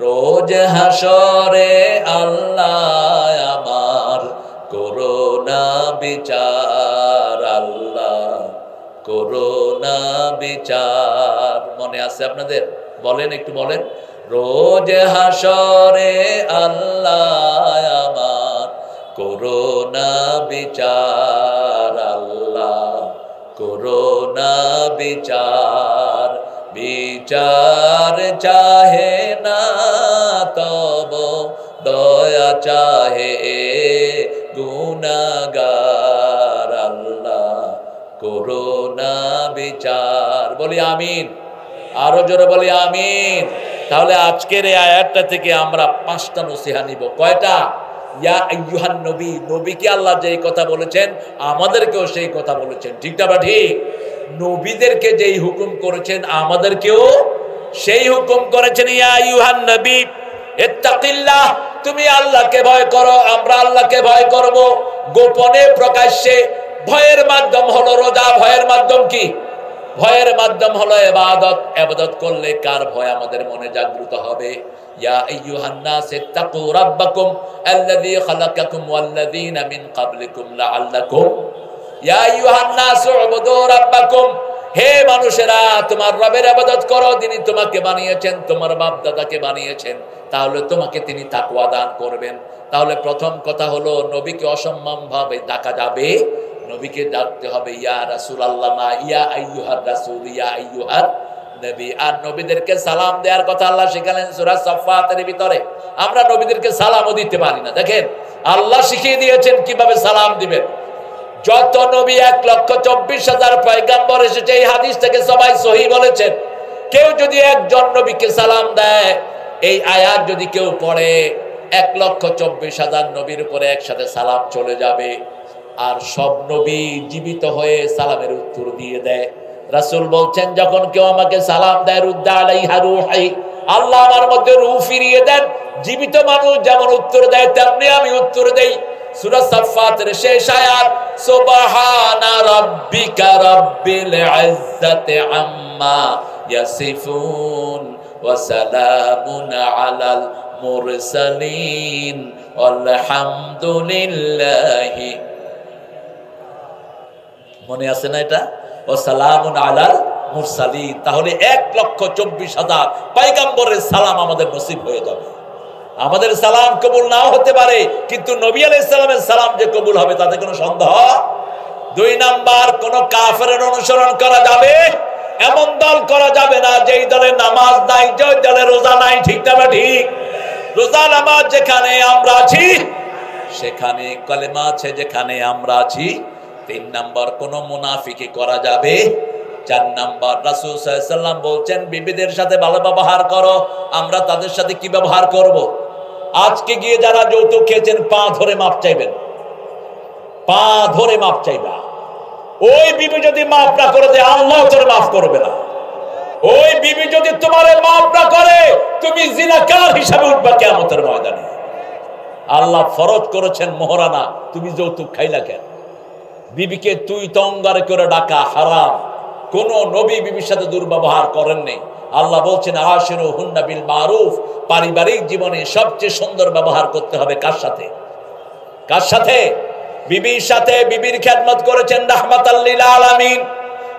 রোজ হাসরে আল্লাহ আমার করোনা বিচার, আল্লাহ করোনা বিচার। মনে আছে আপনাদের? বলেন, একটু বলেন। রোজ হাসরে আল্লাহ আমার করোনা বিচার, আল্লাহ করোনা বিচার। বিচার চাহে না তব দয়া চাহে গুনাহগার, আল্লাহ করোনা বিচার। বলি আমিন, আরো জোরে বলি আমিন। তাহলে আজকের এই আয়াতটা থেকে আমরা 5টা নসিহা নিব। কয়টা? ইয়া আইয়ুহান নবী, নবীকে আল্লাহ যেই কথা বলেছেন আমাদেরকেও সেই কথা বলেছেন। ঠিক না বা ঠিক? নবীদেরকে যেই হুকুম করেছেন আমাদেরকেও সেই হুকুম করেছেন। ইয়া আইয়ুহান নবী ইত্তাকিল্লাহ, তুমি আল্লাহকে ভয় করো। আমরা আল্লাহকে ভয় করব গোপনে প্রকাশ্যে। ভয়ের মাধ্যম হলো রোজা। ভয়ের মাধ্যম কি? ভয়ের মাধ্যম হলো ইবাদত। ইবাদত করলে কার ভয় আমাদের মনে জাগ্রত হবে? ইয়া আইয়ুহান নাস ইত্তাকু রাব্বাকুম আল্লাযী খালাকাকুম ওয়াল্লাযীনা মিন ক্বাবলিকুম লাআল্লাকুম, ইয়া আইয়ুহান নাস উবুদু রাব্বাকুম, হে মানুষেরা তোমার রবের ইবাদত করো। তিনি তোমাকে বানিয়েছেন, তোমার বাপ দাদাকে বানিয়েছেন, তাহলে তোমাকে তিনি তাকওয়া দান করবেন। তাহলে প্রথম কথা হলো নবীকে অসম্মান ভাবে ডাকা যাবে, নবীকে ডাকতে হবে ইয়া রাসূলুল্লাহ, না ইয়া আইয়ুহার রাসূল, ইয়া আইয়ুহার নবী। আর নবীদেরকে সালাম দেওয়ার কথা আল্লাহ শিখালেন সূরা সাফফাতের ভিতরে। আমরা নবীদেরকে সালামও দিতে পারি না। দেখেন আল্লাহ শিখিয়ে দিয়েছেন কিভাবে সালাম দিবেন। যত নবী 1,24,000 পয়গম্বর এসেছে, এই হাদিস থেকে সবাই সহিহ বলেছেন। কেউ যদি একজন নবীকে সালাম দেয়, এই আয়াত যদি কেউ পড়ে, 1,24,000 নবীর উপরে একসাথে সালাম চলে যাবে, আর সব নবী জীবিত হয়ে সালামের উত্তর দিয়ে দেয়। রাসূল বলছেন, যখন কেউ আমাকে সালাম দেয়, রুদ্দা আলাইহা রূহি, আল্লাহ আমার মধ্যে রূহ ফিরিয়ে দেন। জীবিত মানুষ যেমন উত্তর দেয় তেমনি আমি উত্তর দেই। সূরা সাফফাতের শেষ আয়াত, সুবহানা রাব্বিকা রাব্বিল ইজ্জাতি আম্মা ইয়াসিফুন ওয়া সালামুন আলাল মুরসালিন আলহামদুলিল্লাহি। মনে আছে না এটা? ও সালামুন আলাল মুরসালিন। তাহলে 1,24,000 পয়গম্বরের সালাম আমাদের নসিব হয়ে যাবে। আমাদের সালাম কবুল নাও হতে পারে, কিন্তু নবী আলাইহিস সালামের সালাম যে কবুল হবে তাতে কোনো সন্দেহ। 2 নাম্বার, কোন কাফেরের অনুসরণ করা যাবে এমন দল করা যাবে না যেই দলে নামাজ নাই, যে দলে রোজা নাই। ঠিক না ঠিক? রোজা নামাজ যেখানে আমরা আছি সেখানে, কালেমা আছে যেখানে আমরা আছি। 3 নাম্বার, কোন মুনাফিকি করা যাবে। 4 নাম্বার, রাসূল সাল্লাল্লাহু আলাইহি ওয়াসাল্লাম বলছেন বিবিদের সাথে ভালো ব্যবহার করো। আমরা তাদের সাথে কি ব্যবহার করব? আজকে গিয়ে যারা যৌতুক খেয়েছেন পা ধরে মাপ চাইবেন, পা ধরে মাপ চাইবা। ওই বিবি যদি মাফ না করে দেয়, আল্লাহ তোরে মাফ করবে না। ওই বিবি যদি তোমারে মাফ না করে, তুমি জিনাকার হিসাবে উঠবা কিয়ামতের ময়দানে। আল্লাহ ফরজ করেছেন মোহরানা, তুমি যৌতুক খাইলা কেন? বিবিকে তুই তঙ্গারে করে ডাকা হারাম। কোন নবী বিবির সাথে দুর্ব্যবহার করেননি। আল্লাহ বলছেন, আশিরুহুন্না বিল মারুফ। পারিবারিক জীবনে সবচেয়ে সুন্দর ব্যবহার করতে হবে কার সাথে? কার সাথে? বিবির সাথে। বিবির খেদমত করেছেন রাহমাতাল লিল আলামিন।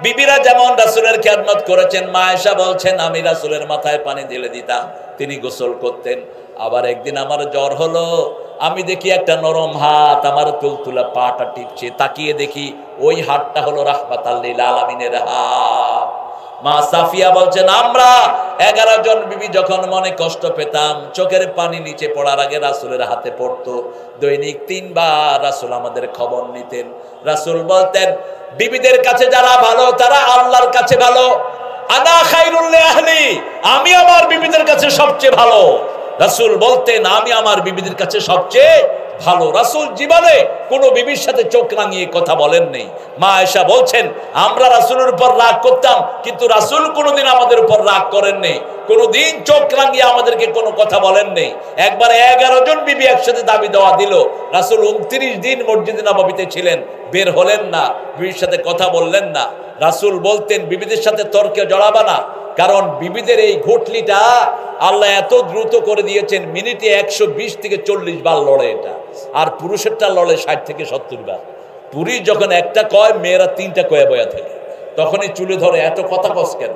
বিবিরা যেমন রাসূলের খেদমত করেছেন। মা আয়েশা বলছেন, আমি রাসূলের মাথায় পানি ঢেলে দিতাম, তিনি গোসল করতেন। আবার একদিন আমার জ্বর হলো, আমি দেখি একটা নরম হাত আমার তুলতুলা পাটা টিপছে। তাকিয়ে দেখি ওই হাতটা হলো রাহমাতাল লিল আলামিনের হাত। মা সাফিয়া বলছেন, আমরা 11 জন বিবি যখন মনে কষ্ট পেতাম, চোখের পানি নিচে পড়ার আগে রাসূলের হাতে পড়তো। দৈনিক 3 বার রাসূল আমাদের খবর নিতেন। রাসূল বলতেন, বিবিদের কাছে যারা ভালো তারা আল্লাহর কাছে ভালো। আনা খায়রুল লিআহলি, আমি আমার বিবিদের কাছে সবচেয়ে ভালো। রাসূল বলতেন, আমি আমার বিবিদের কাছে সবচেয়ে ভালো। রাসূল জীবনে কোনো বিবির সাথে চোখ রাঙিয়ে কথা বলেন নেই। মা আয়েশা বলছেন, আমরা রাসূলের উপর রাগ করতাম, কিন্তু রাসূল কোনোদিন আমাদের উপর রাগ করেন নেই, কোনোদিন চোখ রাঙিয়ে আমাদেরকে কোনো কথা বলেন নেই। একবার 11 জন বিবি একসাথে দাবি দেওয়া দিল। রাসূল 29 দিন মসজিদে নববীতে ছিলেন, বের হলেন না, বিবির সাথে কথা বললেন না। রাসূল বলতেন, বিবিদের সাথে তর্কে জড়াবা না, কারণ বিবিদের এই ঘটলিটা আল্লাহ এত দ্রুত করে দিয়েছেন, মিনিটে 120 থেকে 40 বার লড়ে এটা, আর পুরুষেরটা লড়ে 60 থেকে 70 বার। পুরুষ যখন একটা কয়, মেয়েরা 3টা কয়ে বয়া থাকে, তখনই চুলে ধরে, এত কথা কস কেন?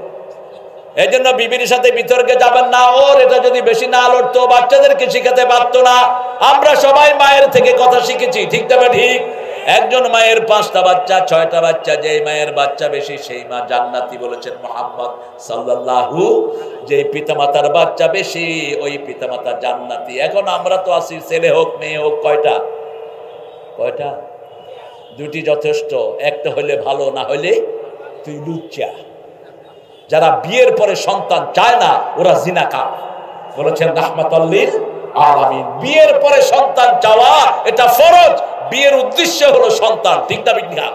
এই জন্য বিবির সাথে বিতর্কে যাবেন না। ওর এটা যদি বেশি না লড়তো, বাচ্চাদেরকে শিখাতে পারতো না। আমরা সবাই মায়ের থেকে কথা শিখেছি, ঠিক তবে ঠিক। একজন মায়ের 5টা বাচ্চা, 6টা বাচ্চা, যেই মায়ের বাচ্চা বেশি সেই মা জান্নাতি বলেছেন মুহাম্মদ সাল্লাল্লাহু। যেই পিতামাতার বাচ্চা বেশি ওই পিতামাতা জান্নাতি। এখন আমরা তো আছি, ছেলে হোক মেয়ে হোক, কয়টা? 2টি যথেষ্ট। একটা হলে ভালো, না হলে তুই লুচ্চা। যারা বিয়ের পরে সন্তান চায় না ওরা জিনাকার বলেছেন রাহমাতাল লিল আলামিন। বিয়ের পরে সন্তান চাওয়া এটা ফরজ, বিয়ের উদ্দেশ্য হলো সন্তান, ঠিক না বিজ্ঞা?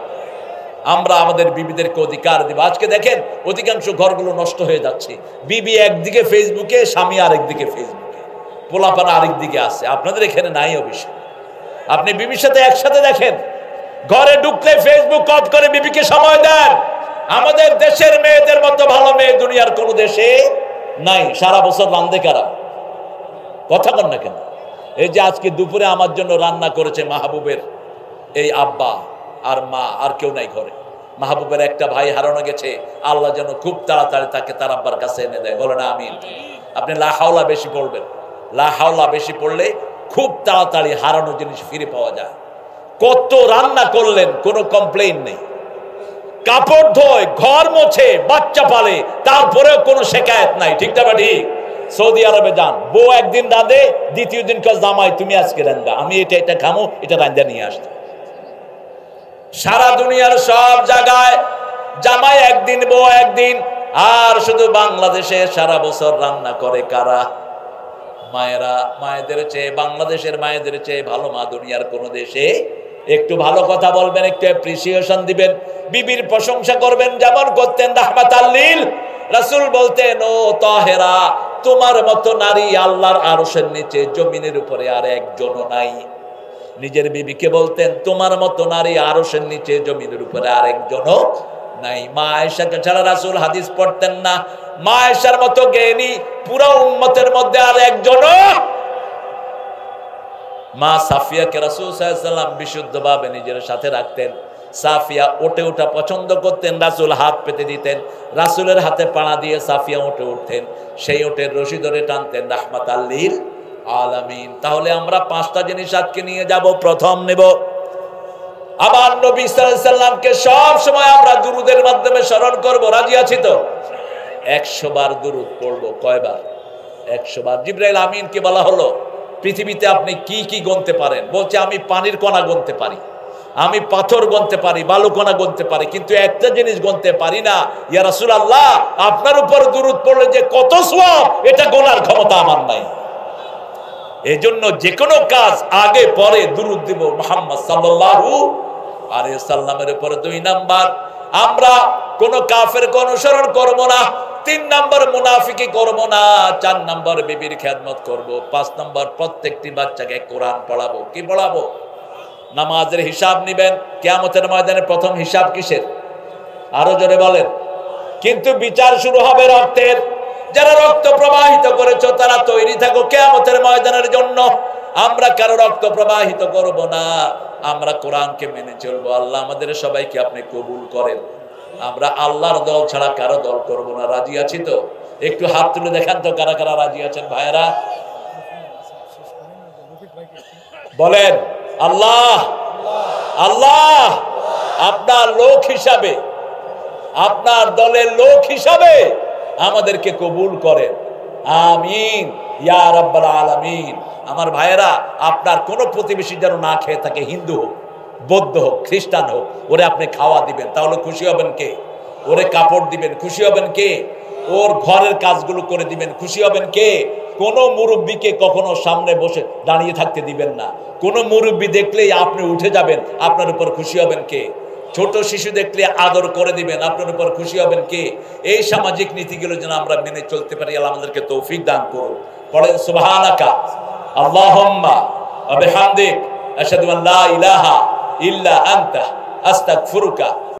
আমরা আমাদের বিবিদেরকে অধিকার দিব। আজকে দেখেন অধিকাংশ ঘরগুলো নষ্ট হয়ে যাচ্ছে। বিবি একদিকে ফেসবুকে, স্বামী আরেকদিকে ফেসবুকে, পোলাপানা আরেকদিকে আছে। আপনাদের এখানে নাই অবশ্য। আপনি বিবির সাথে একসাথে দেখেন, ঘরে ঢুকলে ফেসবুক অফ করে বিবিকে সময় দেন। আমাদের দেশের মেয়েদের মতো ভালো মেয়ে দুনিয়ার কোন দেশে নাই। সারা বছর রান্ধে কারা? কথা বল না কেন? এই যে আজকে দুপুরে আমার জন্য রান্না করেছে মাহবুবের এই আব্বা আর মা, আর কেউ নাই ঘরে। মাহবুবের একটা ভাই হারানো গেছে, আল্লাহ যেন খুব তাড়াতাড়ি তাকে তার আব্বার কাছে এনে দেয়। বলে না আমিন। আপনি লা হাওলা বেশি পড়বেন, লা হাওলা বেশি পড়লে খুব তাড়াতাড়ি হারানো জিনিস ফিরে পাওয়া যায়। কত রান্না করলেন, কোনো কমপ্লেইন নেই। কাপড় ধোয়, ঘর মোছে, বাচ্চা পালে, তারপরেও কোনো শেকায়ত নাই, ঠিক না ঠিক? সৌদি আরবে যান, বউ একদিন রাঁধে, দ্বিতীয় দিন কাজ জামাই তুমি আজকে রান্ধা, আমি এটা খামো, এটা রান্ধা নিয়ে আসতে। সারা দুনিয়ার সব জায়গায় জামাই একদিন, বউ একদিন। আর শুধু বাংলাদেশে সারা বছর রান্না করে কারা? মায়েরা, মায়েদের চেয়ে, বাংলাদেশের মায়েদের চেয়ে ভালো মা দুনিয়ার কোন দেশে। একটু ভালো কথা বলবেন, একটু অ্যাপ্রিসিয়েশন দিবেন, বিবির প্রশংসা করবেন, যেমন করতেন রাহমাতাল লিল। রাসূল বলতেন, ও তাহেরা, তোমার মতো নারী আল্লাহর আরশের নিচে জমিনের উপরে আর একজনও নাই। নিজের বিবিকে বলতেন, তোমার মতো নারী আরশের নিচে জমিনের উপরে আর একজনও নাই। মা আয়েশাকে ছাড়া রাসূল হাদিস পড়তেন না। মা আয়েশার মতো জ্ঞানী পুরো উম্মতের মধ্যে আর একজনও। মা সাফিয়াকে রাসূল সাল্লাল্লাহু আলাইহি ওয়াসাল্লাম বিশুদ্ধভাবে নিজের সাথে রাখতেন। সাফিয়া ওঠে ওঠা পছন্দ করতেন, রাসূল হাত পেতে দিতেন, রাসূলের হাতে পাড়া দিয়ে সাফিয়া উঠে উঠতেন, সেই ওঠের রশি ধরে টানতেন, রাহমাতাল লিল আলামিন। তাহলে আমরা 5টা জিনিস আজকে নিয়ে যাব। প্রথম নেব, আবার নবী সাল্লাল্লাহু আলাইহি ওয়াসাল্লামকে সব সময় আমরা দুরূদের মাধ্যমে স্মরণ করব। রাজি আছি তো? 100 বার দুরূদ পড়ব। কয়বার? 100 বার। জিবরাইল আমিনকে বলা হলো, পৃথিবীতে আপনি কি কি গুনতে পারেন? বলছে, আমি পানির কণা গুনতে পারি, আমি পাথর গুনতে পারি, বালু কণা গুনতে পারি, কিন্তু একটা জিনিস গুনতে পারি না। ইয়া রাসূলুল্লাহ, আপনার উপর দুরূদ পড়লে যে কত সওয়াব, এটা গোনার ক্ষমতা আমার নাই। এজন্য যে কোনো কাজ আগে পরে দুরূদ দিব মুহাম্মদ সাল্লাল্লাহু আলাইহি ওয়াসাল্লামের উপর। 2 নাম্বার, আমরা কোন কাফেরকে অনুসরণ করব না। 3 নাম্বার, মুনাফিকি করব না। 4 নাম্বার, বিবির খেদমত করব। 5 নাম্বার, প্রত্যেকটি বাচ্চাকে কোরআন পড়াবো। কি পড়াবো? নামাজের হিসাব নিবেন। কিয়ামতের ময়দানে প্রথম হিসাব কিসের? আরো জোরে বলেন। কিন্তু বিচার শুরু হবে রক্তের। যারা রক্ত প্রবাহিত করেছো তারা তৈরি থাকো কিয়ামতের ময়দানের জন্য। আমরা কারো রক্ত প্রবাহিত করব না, আমরা কোরআনকে মেনে চলবো। আল্লাহ আমাদের সবাইকে আপনি কবুল করেন। আমরা আল্লাহর দল ছাড়া কারো দল করব না। রাজি আছি তো? একটু হাত তুলে দেখান তো কারা কারা রাজি আছেন ভাইরা। বলেন, আল্লাহ আল্লাহ আপনার লোক হিসাবে, আপনার দলের লোক হিসাবে আমাদেরকে কবুল করেন। আমিন ইয়া রাব্বাল আলামিন। আমার ভাইয়েরা, আপনার কোন প্রতিবেশী যেন না খেয়ে থাকে, হিন্দু হোক, বৌদ্ধ হোক, খ্রিস্টান হোক, ওরে আপনি খাওয়া দিবেন, তাহলে খুশি হবেন কে? ওরে কাপড় দিবেন, খুশি হবেন কে? ওর ঘরের কাজগুলো করে দিবেন, খুশি হবেন কে? কোন মুরব্বীকে কখনো সামনে বসে দাঁড়িয়ে থাকতে দিবেন না। কোন মুরব্বী দেখলেই আপনি উঠে যাবেন, আপনার উপর খুশি হবেন কে? ছোট শিশু দেখলে আদর করে দিবেন, আপনার উপর খুশি হবেন কে? এই সামাজিক নীতিগুলো যেন আমরা মেনে চলতে পারি, আল্লাহ আমাদেরকে তৌফিক দান করুন। পড়েন, সুবহানাকা আল্লাহুম্মা ওয়া বিহামদিক আশহাদু আন লা ইলাহা ইল্লা আনতা আস্তাগফিরুকা